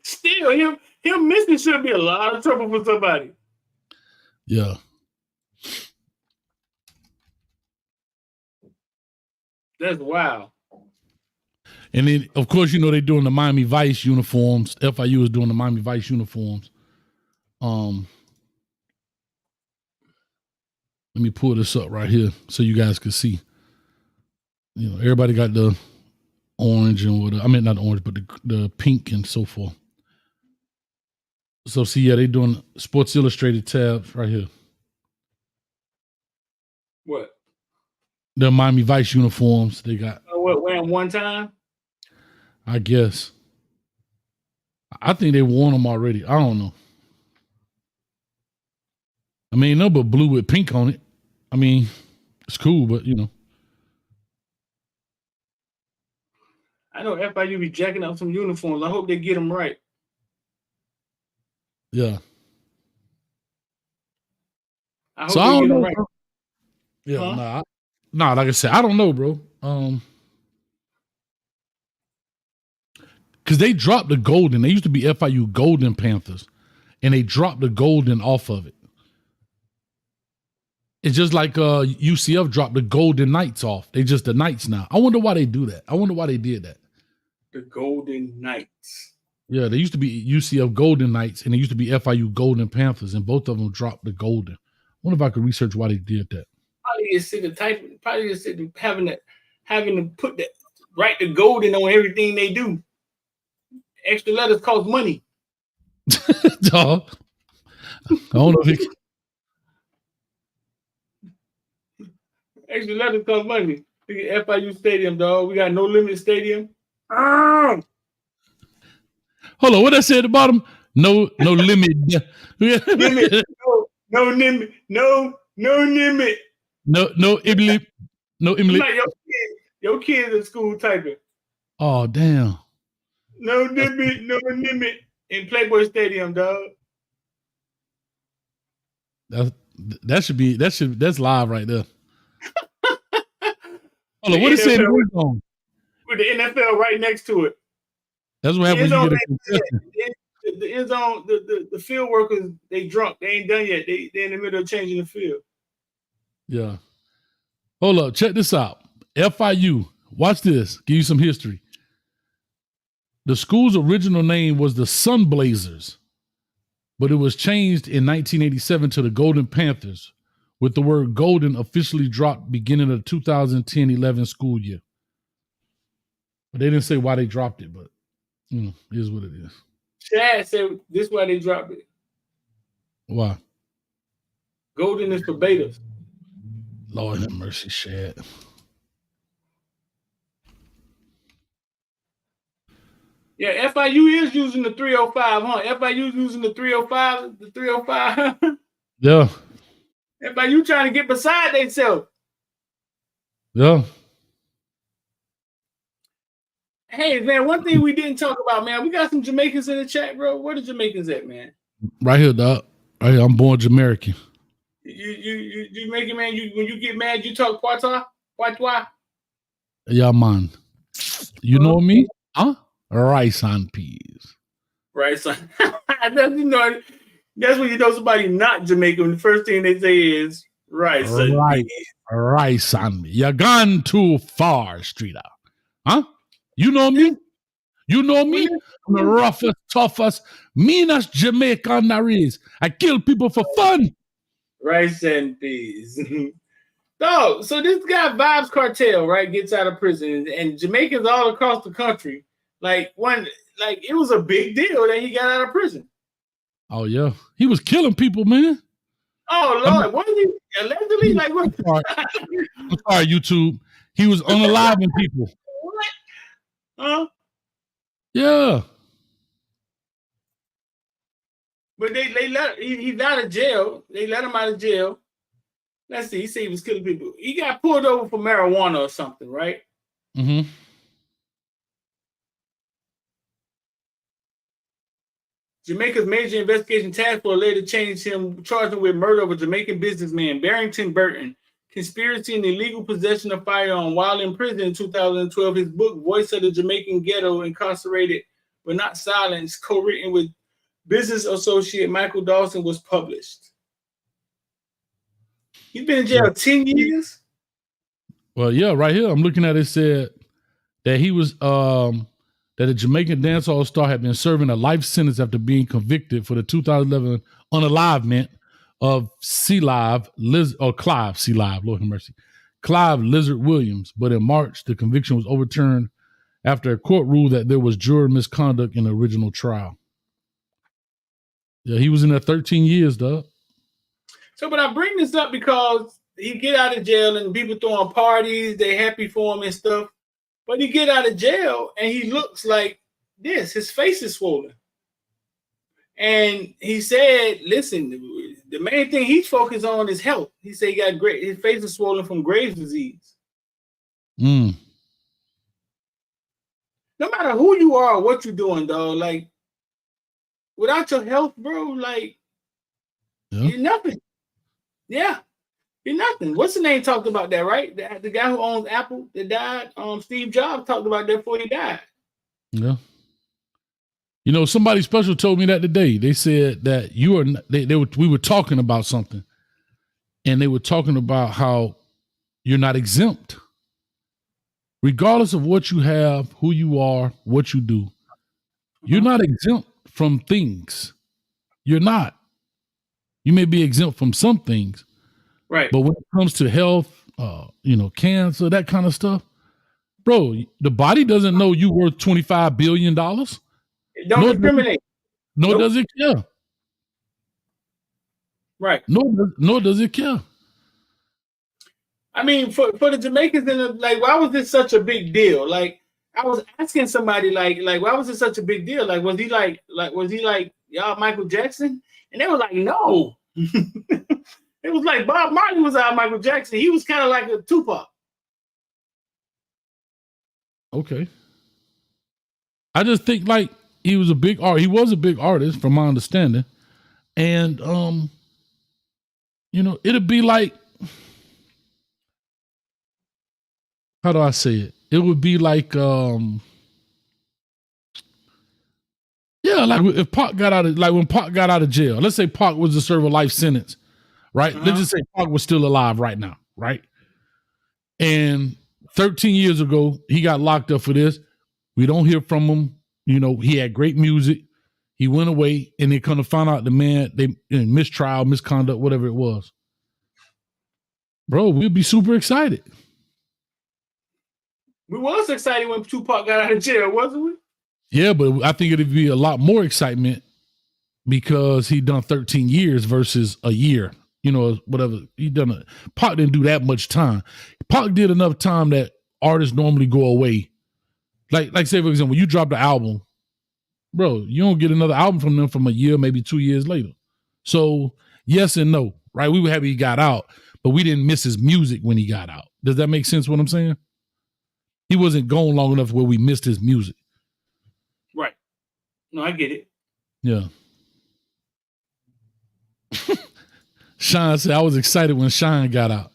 Still, him missing should be a lot of trouble for somebody. Yeah. That's wild. And then, of course, they're doing the Miami Vice uniforms. FIU is doing the Miami Vice uniforms. Let me pull this up right here so you guys can see. Everybody got the orange and whatever. I mean, not the orange, but the pink and so forth. So see, yeah, they're doing Sports Illustrated tabs right here. What? The Miami Vice uniforms they got. What, wearing one time? I guess. I think they worn them already. I don't know. I mean, no, but blue with pink on it. I mean, it's cool, but I know FIU be jacking up some uniforms. I hope they get them right. Yeah. I hope they get them right. Yeah, nah, like I said, I don't know, bro. Because they dropped the golden. They used to be FIU Golden Panthers, and they dropped the golden off of it. It's just like UCF dropped the Golden Knights off. They just the Knights now. I wonder why they do that. I wonder why they did that. The Golden Knights. Yeah, they used to be UCF Golden Knights, and they used to be FIU Golden Panthers, and both of them dropped the golden. I wonder if I could research why they did that. Probably just sick of typing. Probably just sick of having to put that, write the golden on everything they do. extra letters cost money. Dog. I don't know if Extra letters cost money. Look at FIU Stadium, dog. We got no limit stadium. Hold on, what I said at the bottom? No limit. Limit. No limit. No limit. No imlit. No imlit. Like your kids at school typing. Oh damn. No limit in Playboy Stadium, dog. That's live right there. Hold on, what is it on? With the NFL right next to it. That's what happens when you get a concession. The end zone, the field workers, they drunk. They ain't done yet. They in the middle of changing the field. Yeah. Hold up, check this out. FIU. Watch this. Give you some history. The school's original name was the Sunblazers, but it was changed in 1987 to the Golden Panthers, with the word golden officially dropped beginning of the 2010-11 school year. But they didn't say why they dropped it, but it is what it is. Chad said this is why they dropped it. Why? Golden is for betas. Lord have mercy, Shad. Yeah, FIU is using the 305, huh? FIU using the 305, the 305. Yeah. FIU trying to get beside themselves. Yeah. Hey, man, one thing we didn't talk about, man, we got some Jamaicans in the chat, bro. Where the Jamaicans at, man? Right here, dog. Right here, I'm born Jamaican. You Jamaican, man, when you get mad, you talk patois? Yeah, man. You know me? Huh? Rice and peas. Rice and that's when you know somebody not Jamaican. The first thing they say is rice and peas. Rice and me. You gone too far, streeter. Huh? You know me? You know me? I'm the roughest, toughest, meanest Jamaican there is. I kill people for fun. Rice and peas. Dog, so this guy Vibes Cartel, right, gets out of prison, and Jamaicans all across the country, it was a big deal that he got out of prison. Oh yeah, he was killing people, man. Oh Lord, what is he allegedly like? What? I'm sorry, YouTube. He was unaliving people. What? Huh? Yeah. But he's out of jail. They let him out of jail. Let's see. He said he was killing people. He got pulled over for marijuana or something, right? Mm-hmm. Jamaica's major investigation task force later charged him with murder of a Jamaican businessman, Barrington Burton, conspiracy and illegal possession of firearm while in prison in 2012. His book, Voice of the Jamaican Ghetto, Incarcerated but Not Silenced, co-written with business associate Michael Dawson, was published. He's been in jail 10 years. Well, yeah, right here. I'm looking at it. Said that he was that a Jamaican dancehall star had been serving a life sentence after being convicted for the 2011 unalivement of Clive Lizard Williams. But in March, the conviction was overturned after a court ruled that there was juror misconduct in the original trial. Yeah, he was in there 13 years, dog. So, but I bring this up because he get out of jail and people throwing parties, they happy for him and stuff. But he get out of jail and he looks like this. His face is swollen. And he said, listen, the main thing he's focused on is health. He said his face is swollen from Graves' disease. No matter who you are or what you're doing, dog, without your health, bro, you're nothing. Yeah. You're nothing. What's the name talked about that, right? The guy who owns Apple that died, Steve Jobs talked about that before he died. Yeah. You know, somebody special told me that today. They said that we were talking about something, and they were talking about how you're not exempt. Regardless of what you have, who you are, what you do, you're not exempt from things. You're not. You may be exempt from some things. Right. But when it comes to health, cancer, that kind of stuff, bro, the body doesn't know you worth $25 billion. It don't discriminate. Nor does it care. Right. Nor does it care. I mean, for the Jamaicans, like, why was this such a big deal? Like, I was asking somebody, like, why was it such a big deal? Like, was he like, y'all Michael Jackson? And they were like, no. It was like Bob Marley was our Michael Jackson. He was kind of like a Tupac. Okay. I just think like he was a big artist from my understanding. And it'd be like, how do I say it? It would be like like if Pac got out of when Pac got out of jail. Let's say Pac was to serve a life sentence, right? Let's just say Pac was still alive right now, right? And 13 years ago, he got locked up for this. We don't hear from him. He had great music. He went away, and they kind of found out the man, mistrial, misconduct, whatever it was. Bro, we'd be super excited. We was excited when Tupac got out of jail, wasn't we? Yeah, but I think it'd be a lot more excitement because he done 13 years versus a year. Whatever he done. Pac didn't do that much time. Pac did enough time that artists normally go away. Like say for example, you dropped the album, bro, you don't get another album from them from a year, maybe 2 years later. So yes and no, right? We were happy he got out, but we didn't miss his music when he got out. Does that make sense what I'm saying? He wasn't gone long enough where we missed his music. Right. No, I get it. Yeah. Sean said, I was excited when Sean got out.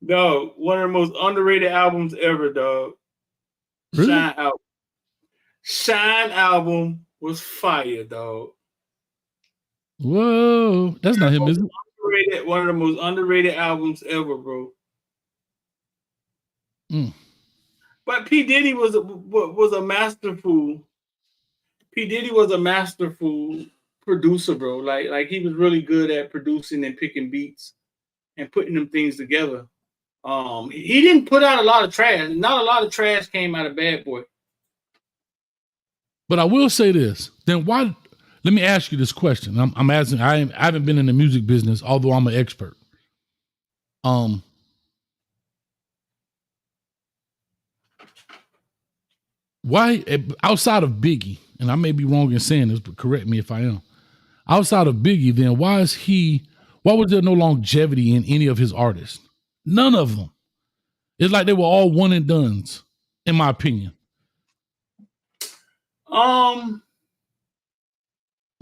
Dog, one of the most underrated albums ever, dog. Really? Shine album was fire, dog. Whoa. That's not him, is it? One of the most underrated albums ever, bro. But P. Diddy was a masterful. P. Diddy was a masterful producer, bro. Like he was really good at producing and picking beats and putting them things together. He didn't put out a lot of trash. Not a lot of trash came out of Bad Boy. But I will say this. Then why? Let me ask you this question. I'm asking. I haven't been in the music business, although I'm an expert. Why outside of Biggie, and I may be wrong in saying this, but correct me if I am. Outside of Biggie, then why was there no longevity in any of his artists? None of them. It's like they were all one and dones, in my opinion. And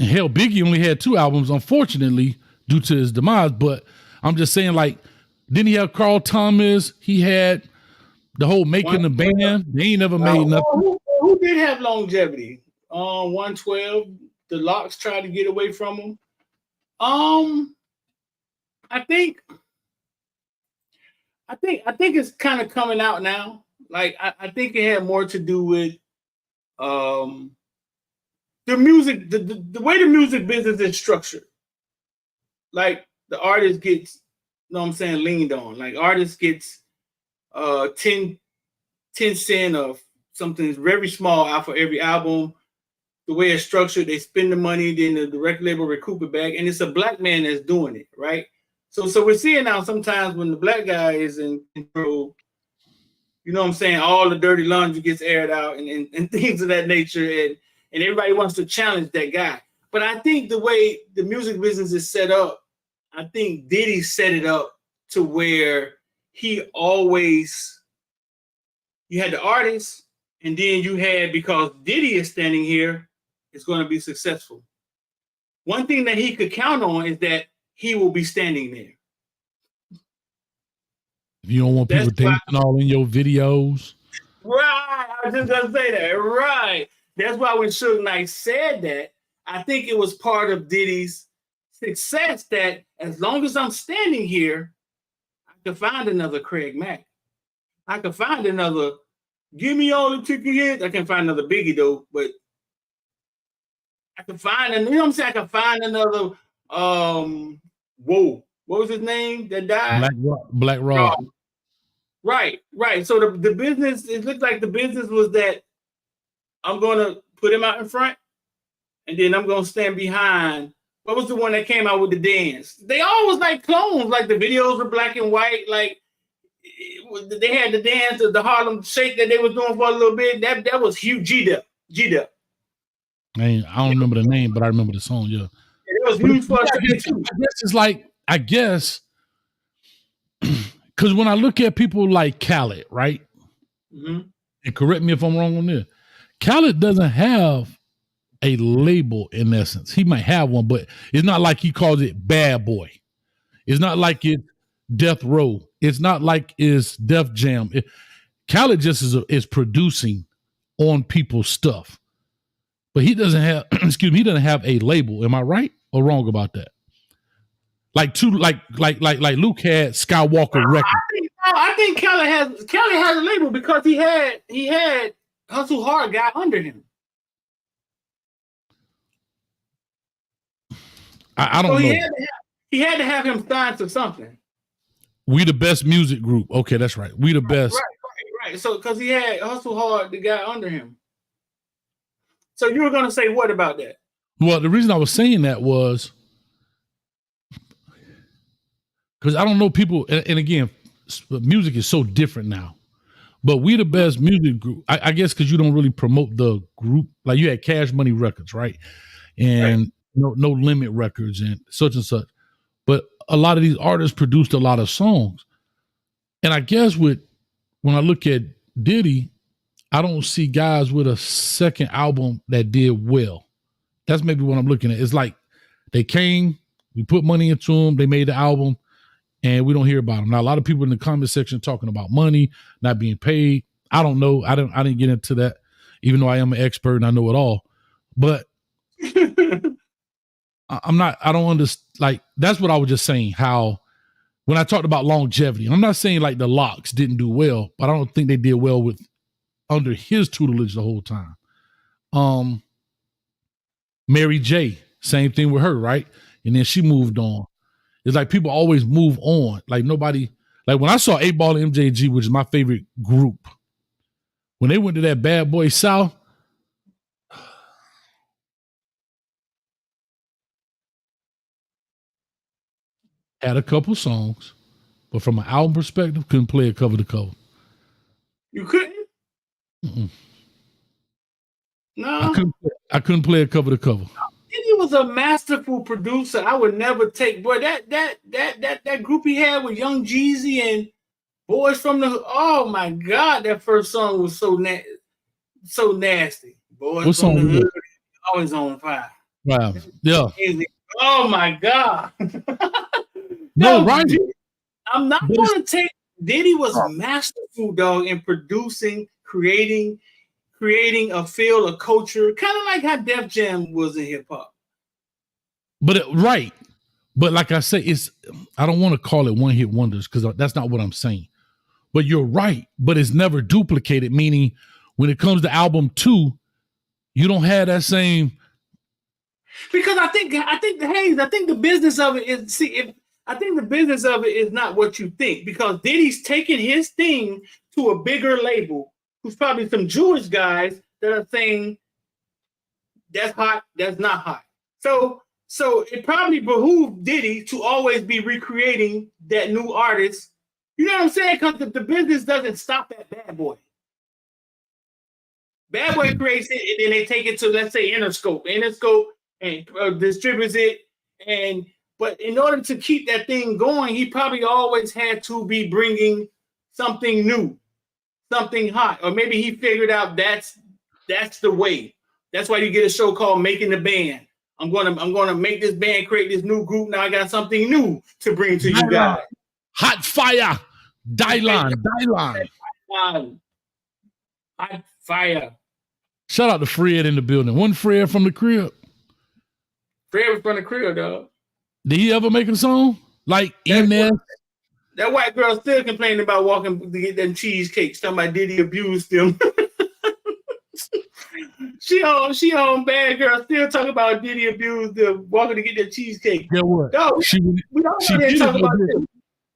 hell, Biggie only had 2 albums, unfortunately, due to his demise. But I'm just saying, like, didn't he have Carl Thomas? He had the whole making the band. They ain't never made nothing. Who did have longevity? 112. The Locks tried to get away from him. I think it's kind of coming out now. Like I think it had more to do with the music, the way the music business is structured. Like the artist gets, leaned on. Like artists gets 10 cents of something very small out for every album. The way it's structured, they spend the money, then the record label recoup it back, and it's a black man that's doing it, right? So we're seeing now sometimes when the black guy is in control, all the dirty laundry gets aired out and things of that nature, and everybody wants to challenge that guy. But I think the way the music business is set up, I think Diddy set it up to where you had the artist, and then you had, because Diddy is standing here, it's going to be successful. One thing that he could count on is that he will be standing there. You don't want people dancing all in your videos. Right. I was just going to say that. Right. That's why when Suge Knight said that, I think it was part of Diddy's success that as long as I'm standing here, I can find another Craig Mack. I can find another, give me all the chicken heads. I can find another Biggie though, but I can find, I can find another, what was his name that died? Black Rob. Right. So the business, it looked like the business was that I'm gonna put him out in front, and then I'm gonna stand behind. What was the one that came out with the dance? They all was like clones. Like the videos were black and white. Like they had the dance, the Harlem Shake that they was doing for a little bit. That was huge. G-Dep. I don't remember the name, but I remember the song. Yeah, it was huge for us. I guess it's like because when I look at people like Khaled, right? Mm-hmm. And correct me if I'm wrong on this. Khaled doesn't have a label in essence. He might have one, but it's not like he calls it Bad Boy. It's not like it's Death Row. It's not like it's Def Jam. Khaled just is producing on people's stuff, but he doesn't have. Excuse me. He doesn't have a label. Am I right or wrong about that? Like Luke had Skywalker Records. I think Khaled has a label because he had Hustle Hard guy under him. I don't know. He had to have him signed to something. We the Best Music Group. Okay, that's right. We the Best. Right. So because he had Hustle Hard, the guy under him. So you were gonna say what about that? Well, the reason I was saying that was because I don't know people, and again, music is so different now. But We the Best Music Group, I guess because you don't really promote the group. Like you had Cash Money Records, right? And No Limit Records and such. But a lot of these artists produced a lot of songs. And I guess when I look at Diddy, I don't see guys with a second album that did well. That's maybe what I'm looking at. It's like they came, we put money into them, they made the album, and we don't hear about them. Now, a lot of people in the comment section talking about money, not being paid. I don't know. I didn't get into that, even though I am an expert and I know it all. But I don't understand. Like, that's what I was just saying, how when I talked about longevity, I'm not saying like the Locks didn't do well, but I don't think they did well with under his tutelage the whole time. Mary J, same thing with her, right? And then she moved on. It's like people always move on. Like nobody, like when I saw 8Ball and MJG, which is my favorite group, when they went to that Bad Boy South, had a couple songs, but from an album perspective, couldn't play it cover to cover. You couldn't? Mm-mm. No. I couldn't play it cover to cover. He was a masterful producer. I would never take, boy, that group he had with Young Jeezy and Boys from the, oh my God, that first song was so nasty. Boys what from song the hood, always on fire. Wow. Yeah. Oh my God. No, right. I'm not going to take, Diddy was masterful, dog, in producing, creating a feel, a culture, kind of like how Def Jam was in hip hop. But right. But like I say, I don't want to call it one hit wonders because that's not what I'm saying. But you're right. But it's never duplicated, meaning when it comes to album 2, you don't have that same. Because I think the business of it is, I think the business of it is not what you think, because Diddy's taking his thing to a bigger label, who's probably some Jewish guys that are saying that's hot, that's not hot. So it probably behooved Diddy to always be recreating that new artist. You know what I'm saying? Because the business doesn't stop at Bad Boy. Bad Boy creates it, and then they take it to, let's say, Interscope and distributes it. But in order to keep that thing going, he probably always had to be bringing something new, something hot, or maybe he figured out that's the way. That's why you get a show called Making the Band. I'm gonna make this band, create this new group. Now I got something new to bring to you guys. Hot fire, Dylan. Hot fire. Shout out to Fred in the building. One Fred from the crib. Fred was from the crib, dog. Did he ever make a song like in there? That white girl still complaining about walking to get them cheesecakes. Somebody Diddy abused them. She on Bad Girl still talking about Diddy abused them walking to get their cheesecake. Yeah, what? No, she did talk about this.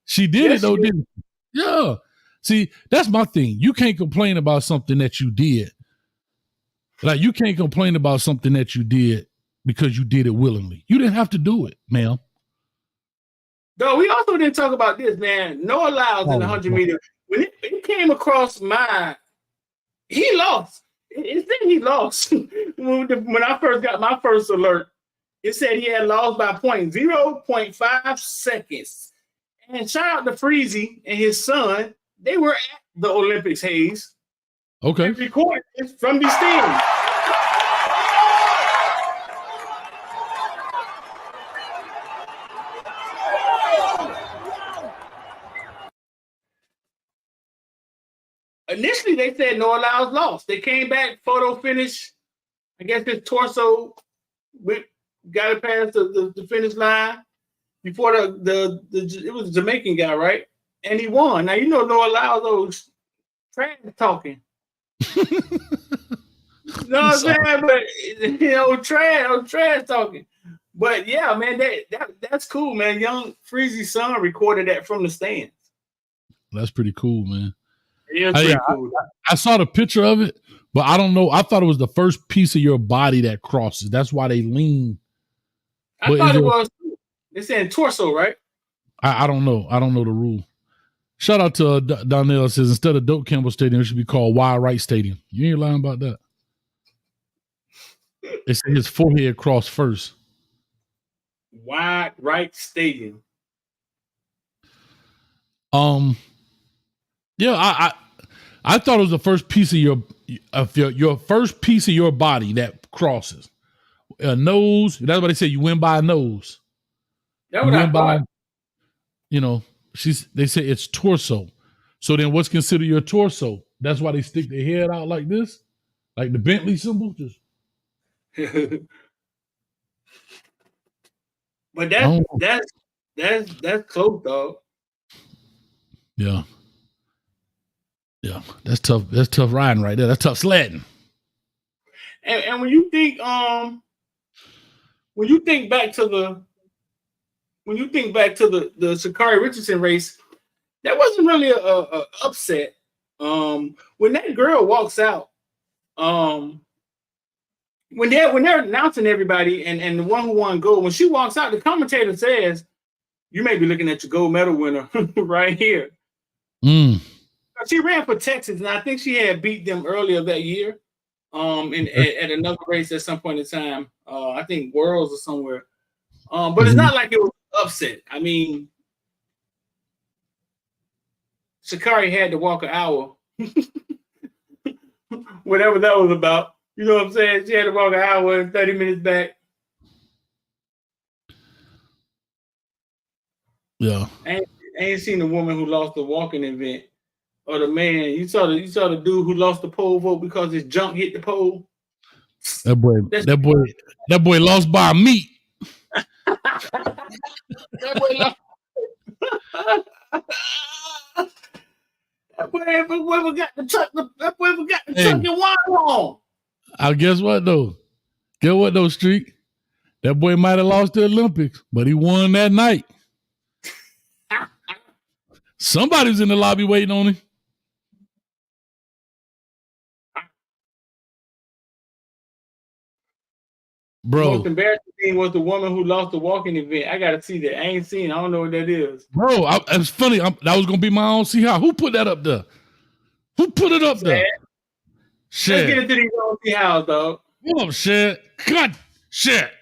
She did it though, didn't she? Yeah. See, that's my thing. You can't complain about something that you did. Like, you can't complain about something that you did because you did it willingly. You didn't have to do it, ma'am. Though we also didn't talk about this, man. Noah Lyles in the 100 meter. When it came across he lost. It said he lost. When I first got my first alert, it said he had lost by 0.5 seconds. And shout out to Freezy and his son. They were at the Olympics, Hayes. Okay. They recorded this from the stands. Initially, they said Noah Lyles lost. They came back, photo finish. I guess his torso got it past the finish line before it was a Jamaican guy, right? And he won. Now, you know Noah Lyles, those trash talking. You know what I'm saying? But, trash talking. But, yeah, man, that's cool, man. Young Freezy's son recorded that from the stands. That's pretty cool, man. Yeah, cool. I saw the picture of it, but I don't know. I thought it was the first piece of your body that crosses. That's why they lean. I thought it was. They're saying torso, right? I don't know. I don't know the rule. Shout out to Donnell says instead of Doak Campbell Stadium, it should be called Wide Right Stadium. You ain't lying about that. It said his forehead crossed first. Wide Right Stadium. Yeah, I thought it was the first piece of your first piece of your body that crosses. A nose. That's what they say. You win by a nose. That's what I thought. They say it's torso. So then what's considered your torso? That's why they stick their head out like this, like the Bentley symbol. Just. But that's close, dog. Yeah. Yeah, that's tough. That's tough riding right there. That's tough sledding. And when you think back to the Sha'Carri Richardson race, that wasn't really a upset. When that girl walks out, when they're announcing everybody and the one who won gold, when she walks out, the commentator says, "You may be looking at your gold medal winner right here." She ran for Texas, and I think she had beat them earlier that year at another race at some point in time. I think Worlds or somewhere. But it's not like it was upset. I mean, Sha'Carri had to walk an hour. Whatever that was about. You know what I'm saying? She had to walk an hour and 30 minutes back. Yeah. I ain't seen the woman who lost the walking event. Or the man, you saw the dude who lost the pole vote because his junk hit the pole. That boy lost by a meat. That boy forgot to tuck your wine on. I guess what though, Streak? That boy might have lost the Olympics, but he won that night. Somebody was in the lobby waiting on him. Bro, the most embarrassing thing was the woman who lost the walking event. I gotta see that. I ain't seen. I don't know what that is. Bro, it's funny. That was gonna be my own. See how? Who put that up there? Who put it up there? Shit. Let's get into these own see how, dog. What up, shit? God, shit.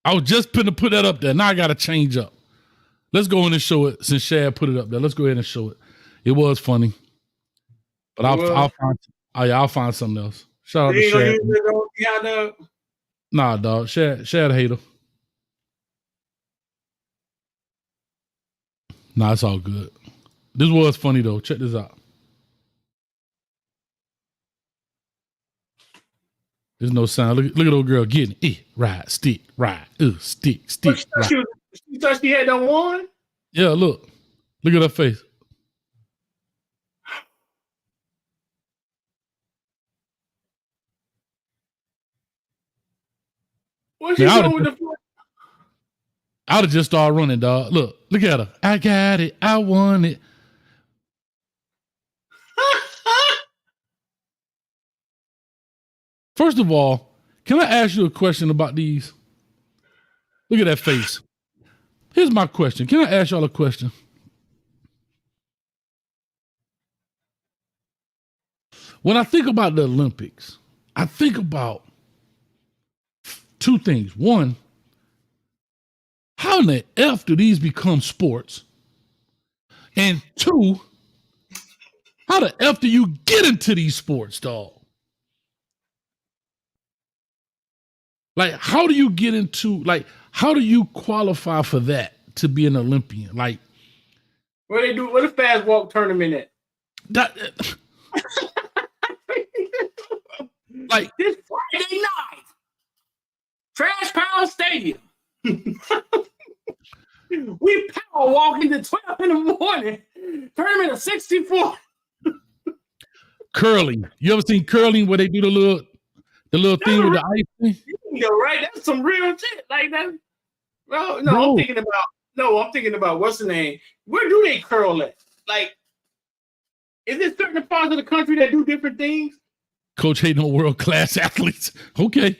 I was just put that up there. Now I gotta change up. Let's go in and show it since Shad put it up there. Let's go ahead and show it. It was funny, but I'll find something else. Shout out to Shad. Nah, dog. Shad a hater. Nah, it's all good. This was funny though. Check this out. There's no sound. Look at old girl getting it. Ride, stick, ride. Stick, ride. She thought she had done one? Yeah, look. Look at her face. What's she doing with the foot? I would have just started running, dog. Look at her. I got it. I won it. First of all, can I ask you a question about these? Look at that face. Here's my question. Can I ask y'all a question? When I think about the Olympics, I think about two things. One, how in the F do these become sports? And two, how the F do you get into these sports, dog? Like, how do you get into, like, how do you qualify for that to be an Olympian? Like, what they do? What a fast walk tournament at? That, like this Friday night, Trash Pound Stadium. We power walking to 12 in the morning. Tournament of 64. Curling. You ever seen curling where they do the little thing with the ice thing? You're right. That's some real shit. Like that. Bro, no, I'm thinking about what's the name? Where do they curl at? Like, is there certain parts of the country that do different things? Coach hating on world-class athletes. Okay.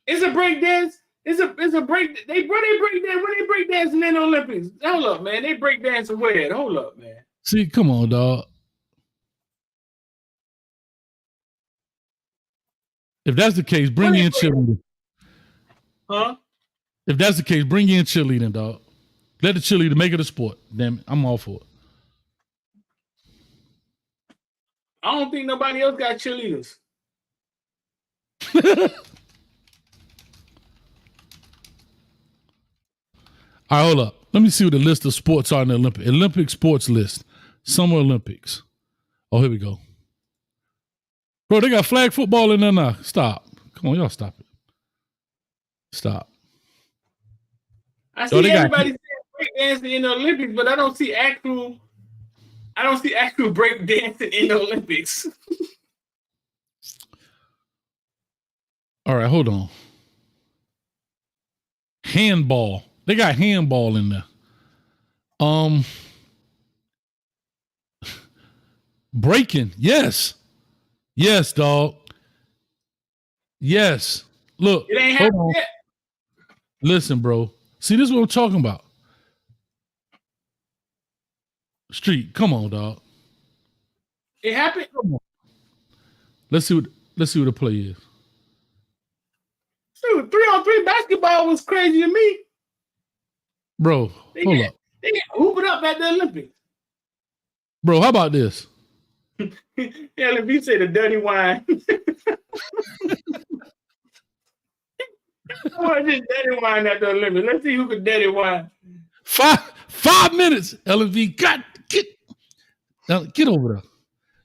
It's a break dance. It's a break. They break dance. When they break dancing in the Olympics. Hold up, man. They break dancing where? Hold up, man. See, come on, dog. If that's the case, bring in cheerleading. Huh? If that's the case, bring in cheerleading, dog. Let the cheerleader make it a sport. Damn it, I'm all for it. I don't think nobody else got cheerleaders. All right, hold up. Let me see what the list of sports are in the Olympic sports list. Summer Olympics. Oh, here we go. Bro, they got flag football in there now. Stop. Come on, y'all stop it. Stop. I see everybody saying breakdancing in the Olympics, but I don't see actual breakdancing in the Olympics. All right, hold on. Handball. They got handball in there. Breaking. Yes. Yes, dog. Yes. Look. It ain't happened yet. Listen, bro. See, this is what I'm talking about. Street, come on, dog. It happened. Come on. Let's see what the play is. Dude, 3-on-3 basketball was crazy to me. Bro, hold up. They got hooping up at the Olympics. Bro, how about this? Yeah, if you say the dirty wine. I want this dirty wine at the Olympics. Let's see who can dirty wine. 5 minutes, LMV. Get over there.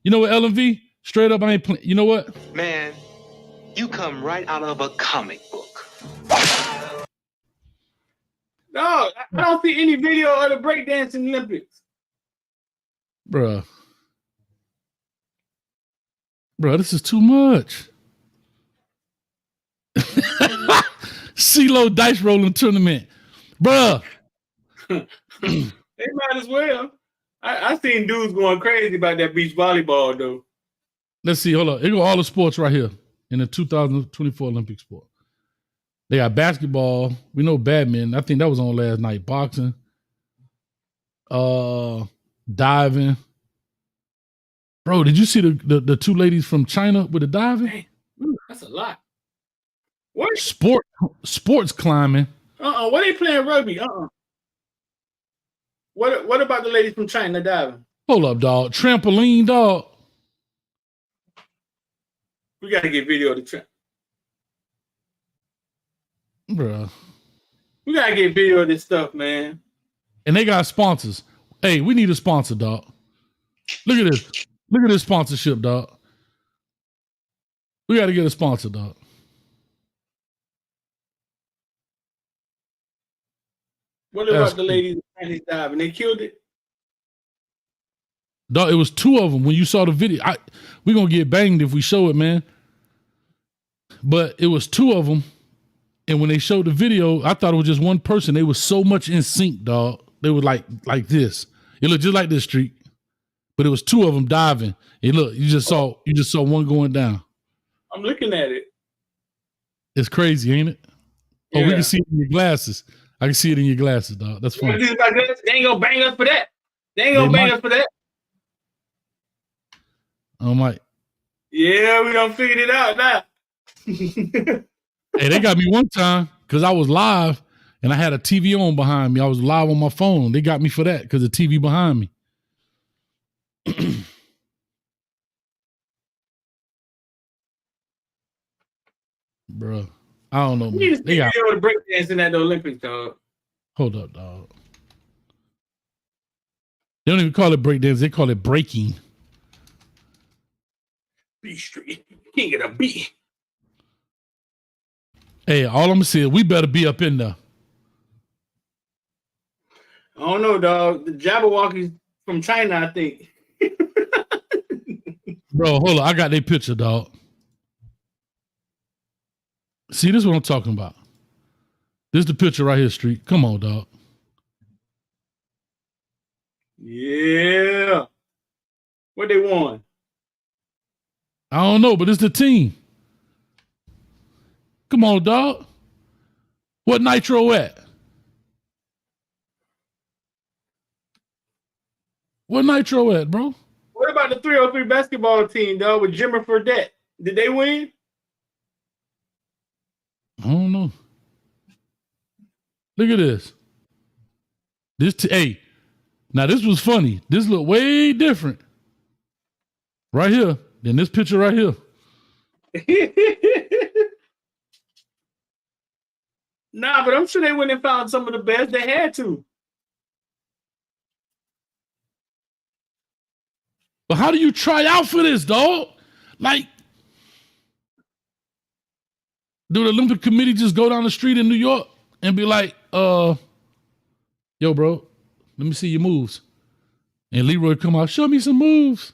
You know what, LMV? Straight up, I ain't playing. You know what? Man, you come right out of a comic book. No, I don't see any video of the breakdancing Olympics. Bruh, this is too much. CeeLo dice rolling tournament. Bruh. They might as well. I seen dudes going crazy about that beach volleyball, though. Let's see. Hold on. Here go all the sports right here in the 2024 Olympic sport. They got basketball. We know badminton. I think that was on last night. Boxing. Diving. Bro, did you see the two ladies from China with the diving? Dang. Ooh, that's a lot. What? Sports climbing. What they playing rugby? What about the ladies from China diving? Hold up, dog. Trampoline, dog. We got to get video of the tramp. Bro. We got to get video of this stuff, man. And they got sponsors. Hey, we need a sponsor, dog. Look at this. Look at this sponsorship, dog. We got to get a sponsor, dog. What about the ladies in Chinese diving? They killed it? Dog, it was two of them. When you saw the video, we're going to get banged if we show it, man. But it was two of them. And when they showed the video, I thought it was just one person. They were so much in sync, dog. They were like this. It looked just like this, Street. But it was two of them diving. And look, you just saw one going down. I'm looking at it. It's crazy, ain't it? Oh, we can see it in your glasses. I can see it in your glasses, dog. That's funny. They ain't gonna bang us for that. They ain't gonna bang us for that. Oh my. Yeah, we done figured it out now. Hey, they got me one time because I was live and I had a TV on behind me. I was live on my phone. They got me for that because the TV behind me. Bro, I don't know, man. They got to break dancing at the Olympics, dog. Hold up, dog. They don't even call it breakdance. They call it breaking. B Street, king of the B. Hey, all I'm gonna say is we better be up in there. I don't know, dog. The Jabberwockies from China, I think. Bro, hold on. I got their picture, dog. See, this is what I'm talking about. This is the picture right here, Street. Come on, dog. Yeah. What they won? I don't know, but it's the team. Come on, dog. What Nitro at? What Nitro at, bro? What about the 303 basketball team, dog, with Jimmer Fredette? Did they win? I don't know. Look at this. Hey, now this was funny. This looked way different right here than this picture right here. Nah, but I'm sure they went and found some of the best. They had to. But how do you try out for this, dog? Like, do the Olympic Committee just go down the street in New York and be like, yo, bro, let me see your moves. And Leroy come out, show me some moves.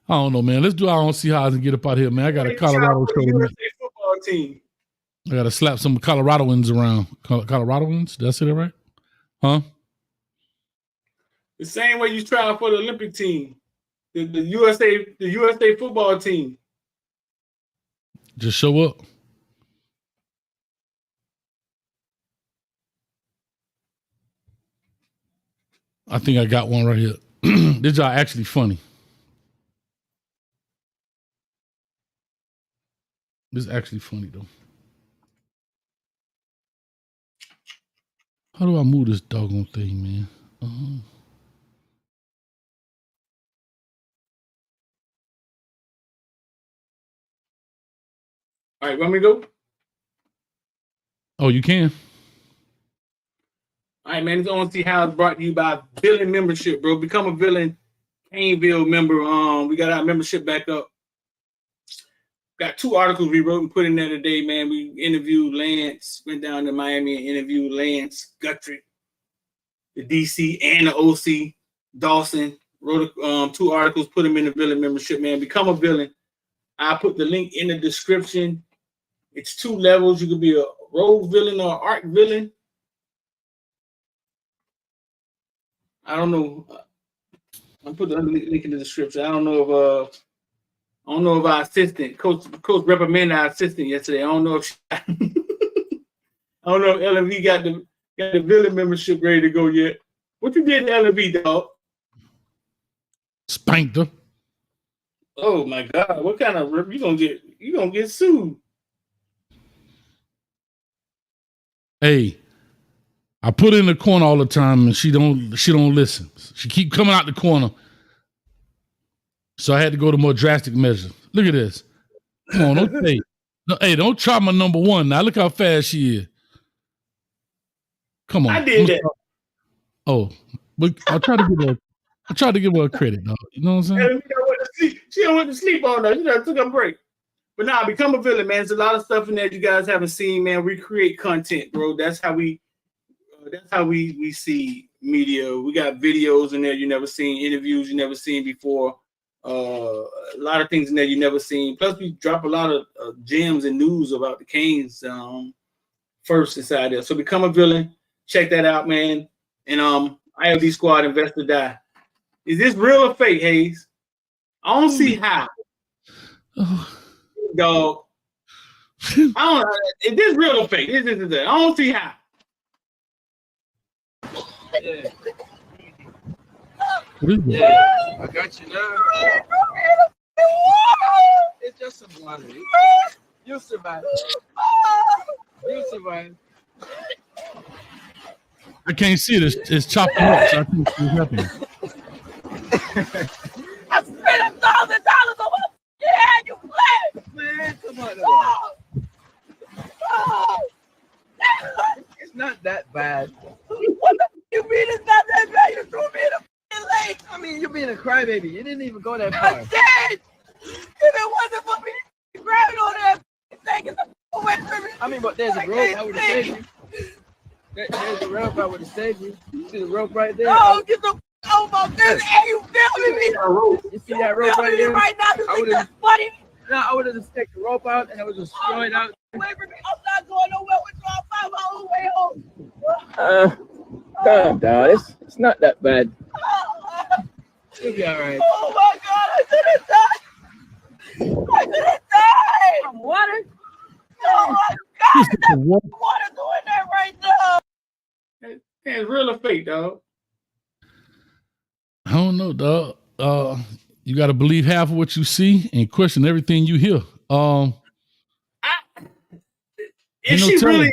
I don't know, man. Let's do our own Seahawks and get up out here, man. I got a Colorado show. USA football team. I got to slap some Coloradoans around. Coloradoans? Did I say that right? Huh? The same way you try for the Olympic team. The USA football team. Just show up. I think I got one right here. This y'all actually funny. This is actually funny though. How do I move this doggone thing, man? All right, want me to go? Oh, you can? All right, man. It's on See How it's brought to you by Villain Membership, bro. Become a Villain Caneville member. We got our membership back up. Got 2 articles we wrote and put in there today, man. We interviewed Lance, went down to Miami and interviewed Lance Guthrie, the DC and the OC, Dawson. Wrote 2 articles, put them in the Villain Membership, man. Become a villain. I put the link in the description. It's 2 levels. You could be a rogue villain or arc villain. I don't know. I'll put the link in the description. I don't know if our assistant, coach reprimanded our assistant yesterday. I don't know if I don't know if LMV got the villain membership ready to go yet. What you did to LMV, dog? Spanked her. Oh my God! What kind of rip you gonna get? You gonna get sued? Hey, I put her in the corner all the time, and she don't listen. She keep coming out the corner. So I had to go to more drastic measures. Look at this. Come on, don't try my number 1 now. Look how fast she is. Come on. I did that. Oh, but I tried to give her a credit, dog. You know what I'm saying? She don't want to sleep on her. She done took a break. But now, become a villain, man. There's a lot of stuff in there you guys haven't seen, man. We create content, bro. That's how we see media. We got videos in there you never seen, interviews you never seen before. A lot of things in there you never seen. Plus, we drop a lot of gems and news about the Canes first inside there. So become a villain. Check that out, man. And ILD Squad Invest or Die. Is this real or fake, Hayes? I don't see how. Dog. I don't know. Is this real or fake? This is I don't see how. Yeah. Yeah. I got you now. It's just some water. You'll survive. You'll survive. I can't see it. It's chopping up, so I can't see what's happening. I spent $1,000 on yeah, you play. Man, come on. It's not that bad. What the you mean it's not that bad? You threw me in the lake. I mean, you're being a crybaby. You didn't even go that far. I did. If it wasn't for me grabbing on that thing, away from me. I mean, but there's a rope. I would have saved you. There's a rope. I would have saved you. You see the rope right there? Oh, get the my goodness. Hey, you filming me? You see that rope right there? Right now, this I is just funny. No, I would have just taken the rope out and I would just throw it out. Wait for me. I'm not going nowhere with you. I'll find my own way home. Calm down. It's not that bad. You'll be all right. Oh my God, I could have died. I could have died. From water? Oh my God, there's water doing that right now. It's real or fake, dog? I don't know, dog. You got to believe half of what you see and question everything you hear. If she really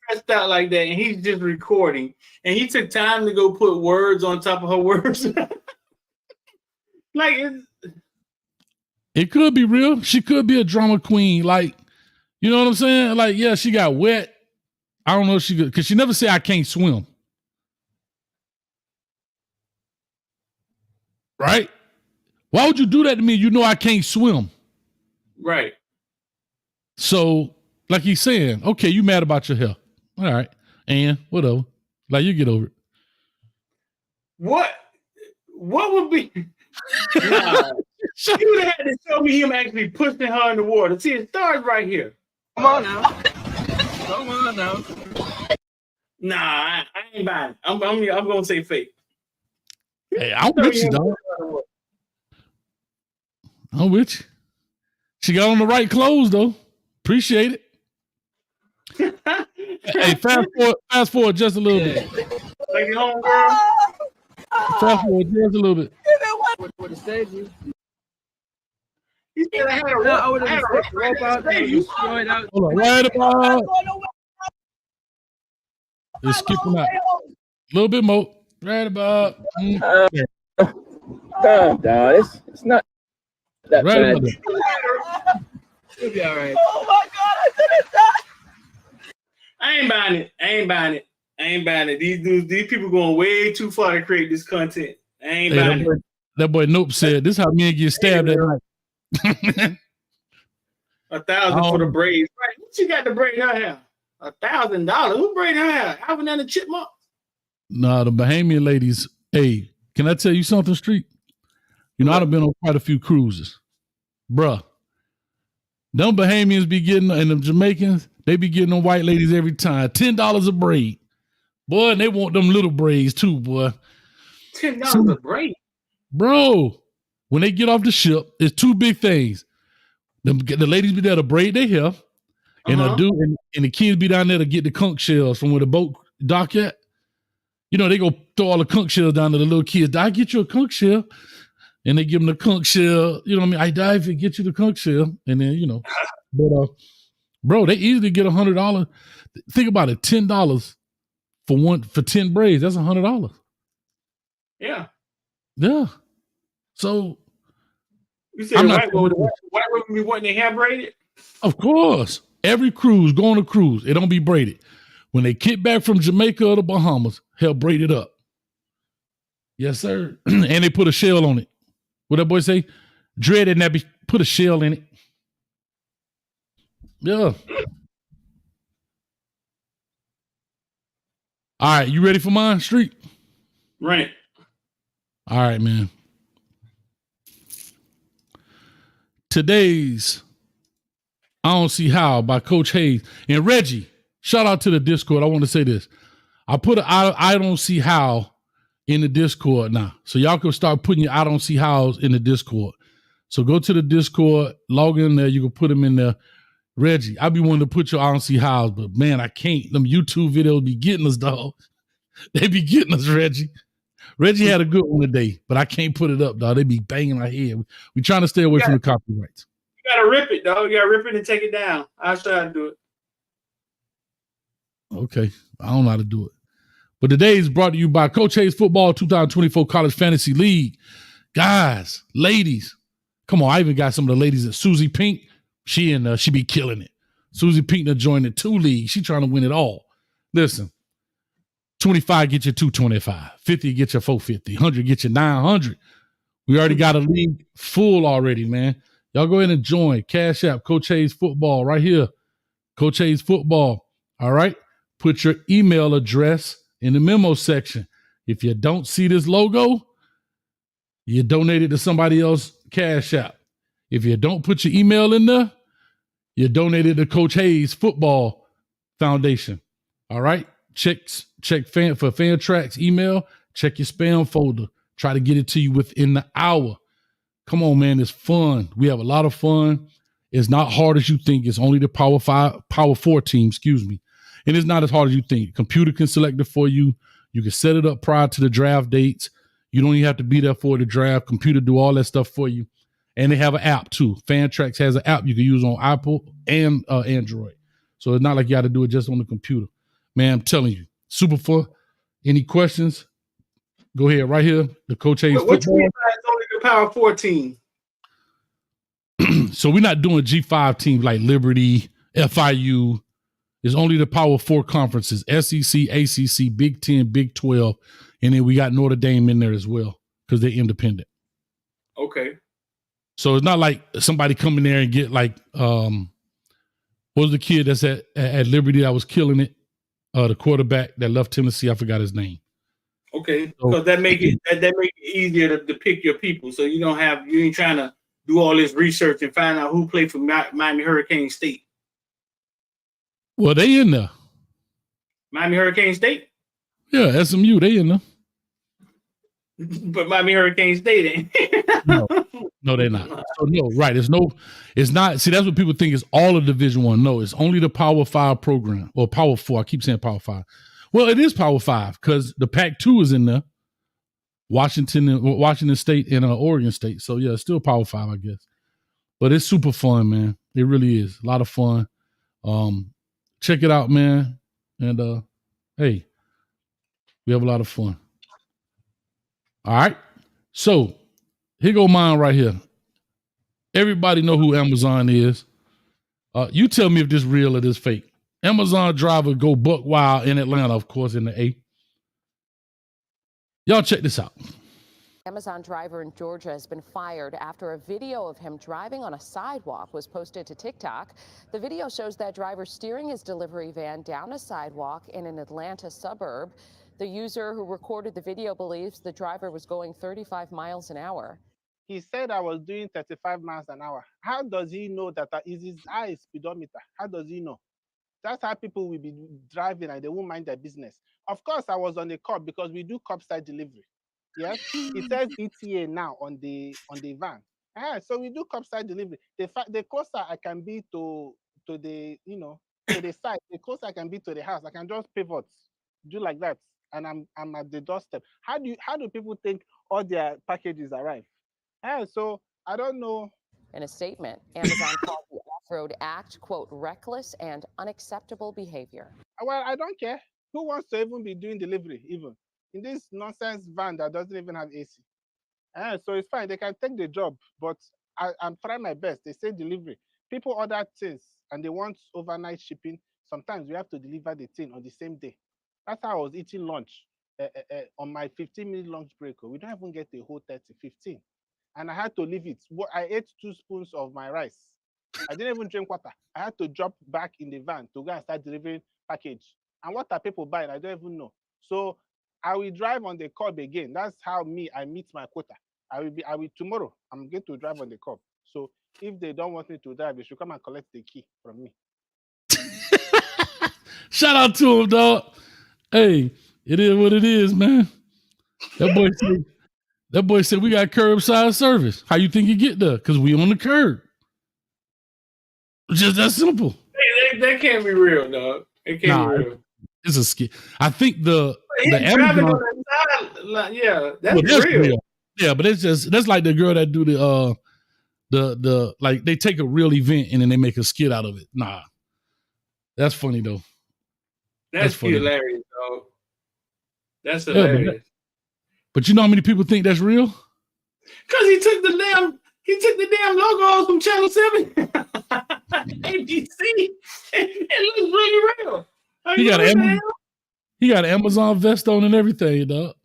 stressed out like that and he's just recording and he took time to go put words on top of her words, like it could be real. She could be a drama queen. Like, you know what I'm saying? Like, yeah, she got wet. I don't know if she could, because she never said I can't swim. Right? Why would you do that to me? You know I can't swim. Right. So, like he's saying, okay, you mad about your hair. All right. And whatever. Like, you get over it. What would be nah, you would have had to show me him actually pushing her in the water. See, it starts right here. Come on now. Come on now. Nah, I ain't buying it. I'm gonna say fake. Hey, I'm with you, dog. I'm with you. She got on the right clothes, though. Appreciate it. Hey, fast forward just a little bit. Like your home girl. Fast forward just a little bit. Would have saved you. You said I had a rope. I would have taken the rope out and just throw it out. Hold on, right about. It's skipping out. A little bit more. Right about. Calm down. It's not that Right bad. You'll be all right. Oh my God, I could have died. I ain't buying it. These people going way too far to create this content. I ain't buying it. That boy Nope said, this is how men get stabbed at night. $1,000 for the braids. Right. What you got to braid her hair? $1,000. Who braid her hair? Alvin and the Chipmunk? Nah, the Bahamian ladies. Hey, can I tell you something, Street? You know, I've been on quite a few cruises. Bruh. Them Bahamians be getting, and them Jamaicans, they be getting them white ladies every time. $10 a braid. Boy, and they want them little braids too, boy. $10 a braid? Bro, when they get off the ship, it's two big things. The ladies be there to braid their hair, and the kids be down there to get the conch shells from where the boat dock at. You know, they go throw all the conch shells down to the little kids. Did I get you a conch shell? And they give them the conch shell. You know what I mean? I die if you get you the conch shell. And then, you know. But, bro, they easily get $100. Think about it. $10 for 10 braids. That's $100. Yeah. Yeah. So. You said white women be wanting their hair braided? Of course. Every cruise, go on a cruise, it don't be braided. When they kick back from Jamaica or the Bahamas, hell, braid it up. Yes, sir. And they put a shell on it. What that boy say? Dread and that be put a shell in it. Yeah. All right, you ready for mine, Street? Run it. All right, man. Today's I Don't See How by Coach Hayes. And Reggie, shout out to the Discord. I want to say this. I put an I Don't See How in the Discord now. So y'all can start putting your I Don't See Hows in the Discord. So go to the Discord, log in there. You can put them in there. Reggie, I be wanting to put your I don't see hows, but man, I can't. Them YouTube videos be getting us, dog. They be getting us, Reggie. Reggie had a good one today, but I can't put it up, dog. They be banging our head. We trying to stay away from the copyrights. You gotta rip it, dog. You gotta rip it and take it down. I'll try to do it. Okay. I don't know how to do it. But today is brought to you by Coach Hayes Football 2024 College Fantasy League. Guys, ladies, come on. I even got some of the ladies at Susie Pink. She be killing it. Susie Pink joined the 2 league. She trying to win it all. Listen, 25 get you 225. 50 get you 450. 100 get you 900. We already got a league full already, man. Y'all go ahead and join. Cash App, Coach Hayes Football right here. Coach Hayes Football. All right. Put your email address in the memo section. If you don't see this logo, you donate it to somebody else Cash App. If you don't put your email in there, you donate it to Coach Hayes Football Foundation. All right? Check for fan tracks email. Check your spam folder. Try to get it to you within the hour. Come on, man. It's fun. We have a lot of fun. It's not hard as you think. It's only the Power 4 team, And it's not as hard as you think. Computer can select it for you. You can set it up prior to the draft dates. You don't even have to be there for the draft. Computer do all that stuff for you. And they have an app too. Fantrax has an app you can use on Apple and Android. So it's not like you got to do it just on the computer. Man, I'm telling you, super fun. Any questions? Go ahead right here. The Coach Hayes What Football. team is only the Power 4 team? So we're not doing G5 teams like Liberty, FIU. It's only the Power 4 conferences, SEC, ACC, Big 10, Big 12. And then we got Notre Dame in there as well because they're independent. Okay. So it's not like somebody coming there and get like, what was the kid that's at Liberty that was killing it? The quarterback that left Tennessee. I forgot his name. Okay. Because that make it easier to pick your people. So you ain't trying to do all this research and find out who played for Miami Hurricane State. Well, they in there. Miami Hurricane State? Yeah, SMU, they in there. But Miami Hurricane State ain't. No, they're not. So no, right. It's not. See, that's what people think is all of Division I. No, it's only the Power 5 program or Power 4. I keep saying Power 5. Well, it is Power 5 because the Pac-2 is in there. Washington State and Oregon State. So yeah, it's still Power 5, I guess. But it's super fun, man. It really is. A lot of fun. Check it out, man. And hey, we have a lot of fun. All right. So here go mine right here. Everybody know who Amazon is. You tell me if this real or this fake. Amazon driver go buck wild in Atlanta, of course, in the A. Y'all check this out. Amazon driver in Georgia has been fired after a video of him driving on a sidewalk was posted to TikTok. The video shows that driver steering his delivery van down a sidewalk in an Atlanta suburb. The user who recorded the video believes the driver was going 35 miles an hour. He said I was doing 35 miles an hour. How does he know that is his eye speedometer? How does he know? That's how people will be driving and they won't mind their business. Of course, I was on the curb because we do curbside delivery. Yes, it says ETA now on the van. So we do curbside delivery. The closer I can be to the to the site, the closer I can be to the house, I can just pivot, do like that, and I'm at the doorstep. How do people think all their packages arrive? So I don't know. In a statement, Amazon called the off-road act, quote, reckless and unacceptable behavior. Well, I don't care. Who wants to even be doing delivery even in this nonsense van that doesn't even have AC? So it's fine. They can take the job, but I'm trying my best. They say delivery. People order things and they want overnight shipping. Sometimes we have to deliver the thing on the same day. That's how I was eating lunch on my 15-minute lunch break. We don't even get the whole 15. And I had to leave it. I ate 2 spoons of my rice. I didn't even drink water. I had to drop back in the van to go and start delivering package. And what are people buying? I don't even know. So I will drive on the curb again. That's how I meet my quota. I will tomorrow. I'm going to drive on the curb. So if they don't want me to drive, they should come and collect the key from me. Shout out to him, dog. Hey, it is what it is, man. That boy said we got curbside service. How you think you get there? Because we on the curb. Just that simple. That can't be real, dog. It can't be real. It's a skit. I think the Amazon, on that's real. Yeah, but that's like the girl that do the like they take a real event and then they make a skit out of it. Nah, that's funny though. That's funny. Hilarious, dog. That's hilarious. But you know how many people think that's real? Because he took the damn logos from Channel 7, ABC. It looks really real. He got an Amazon vest on and everything, dog.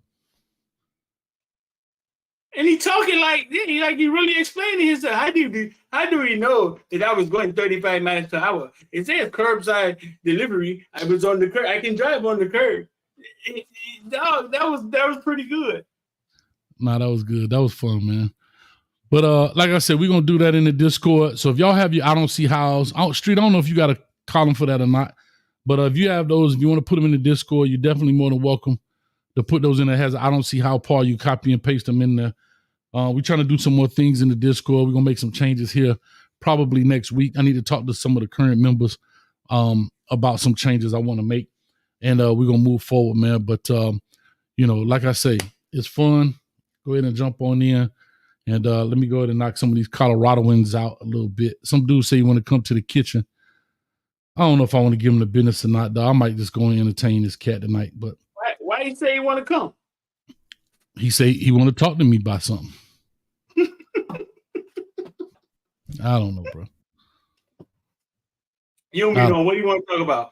And he talking like he really explaining himself. How do we know that I was going 35 miles per hour? It says curbside delivery. I was on the curb. I can drive on the curb. Dog, that was pretty good. Nah, that was good. That was fun, man. But like I said, we're gonna do that in the Discord. So if y'all have your I don't see hows out street, I don't know if you got a column for that or not. But if you have those, if you want to put them in the Discord, you're definitely more than welcome to put those in there. Has I don't see how Paul, you copy and paste them in there. We're trying to do some more things in the Discord. We're gonna make some changes here probably next week. I need to talk to some of the current members about some changes I want to make. And we're gonna move forward, man. But like I say, it's fun. Go ahead and jump on in. And let me go ahead and knock some of these Coloradoans out a little bit. Some dudes say you want to come to the kitchen. I don't know if I want to give him the business or not, though. I might just go and entertain this cat tonight. But why you say you want to come? He say he want to talk to me about something. I don't know, bro. You don't be knowing. What do you want to talk about?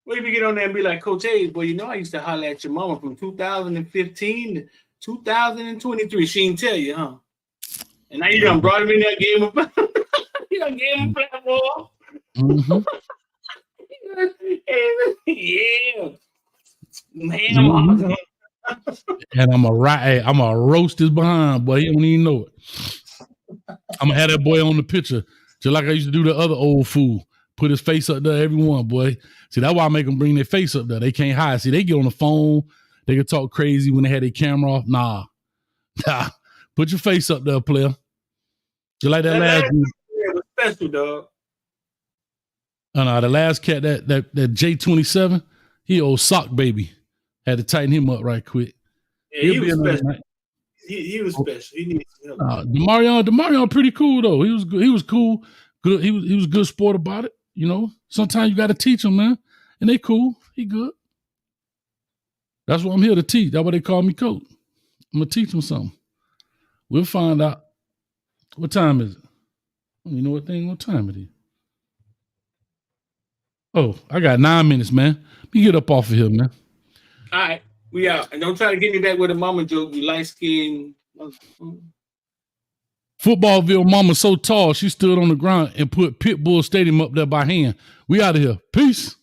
What if you get on there and be like, Coach A, boy, I used to holler at your mama from 2015 to 2023. She didn't tell you, huh? And now you done brought him in there, gave him a platform. Mm-hmm. Yeah. Man, mm-hmm. And I'm a roast his behind, boy. He don't even know it. I'm gonna have that boy on the picture, just like I used to do the other old fool. Put his face up there, everyone, boy. See, that's why I make them bring their face up there. They can't hide. See, they get on the phone. They can talk crazy when they had their camera off. Nah. Put your face up there, player. You like that last dude. It was special, dog. Oh, no, the last cat, that J27, he old sock baby. Had to tighten him up right quick. Yeah, he was special. He was special. He needs some help. DeMarion pretty cool though. He was good. He was cool. Good. He was a good sport about it. Sometimes you got to teach them, man. And they cool. He good. That's what I'm here to teach. That's why they call me coach. I'm gonna teach them something. We'll find out. What time is it? You know what time it is? Oh, I got 9 minutes, man. Let me get up off of here, man. All right, we out. And don't try to get me back with a mama joke. You light skin. Footballville mama so tall, she stood on the ground and put Pitbull Stadium up there by hand. We out of here. Peace.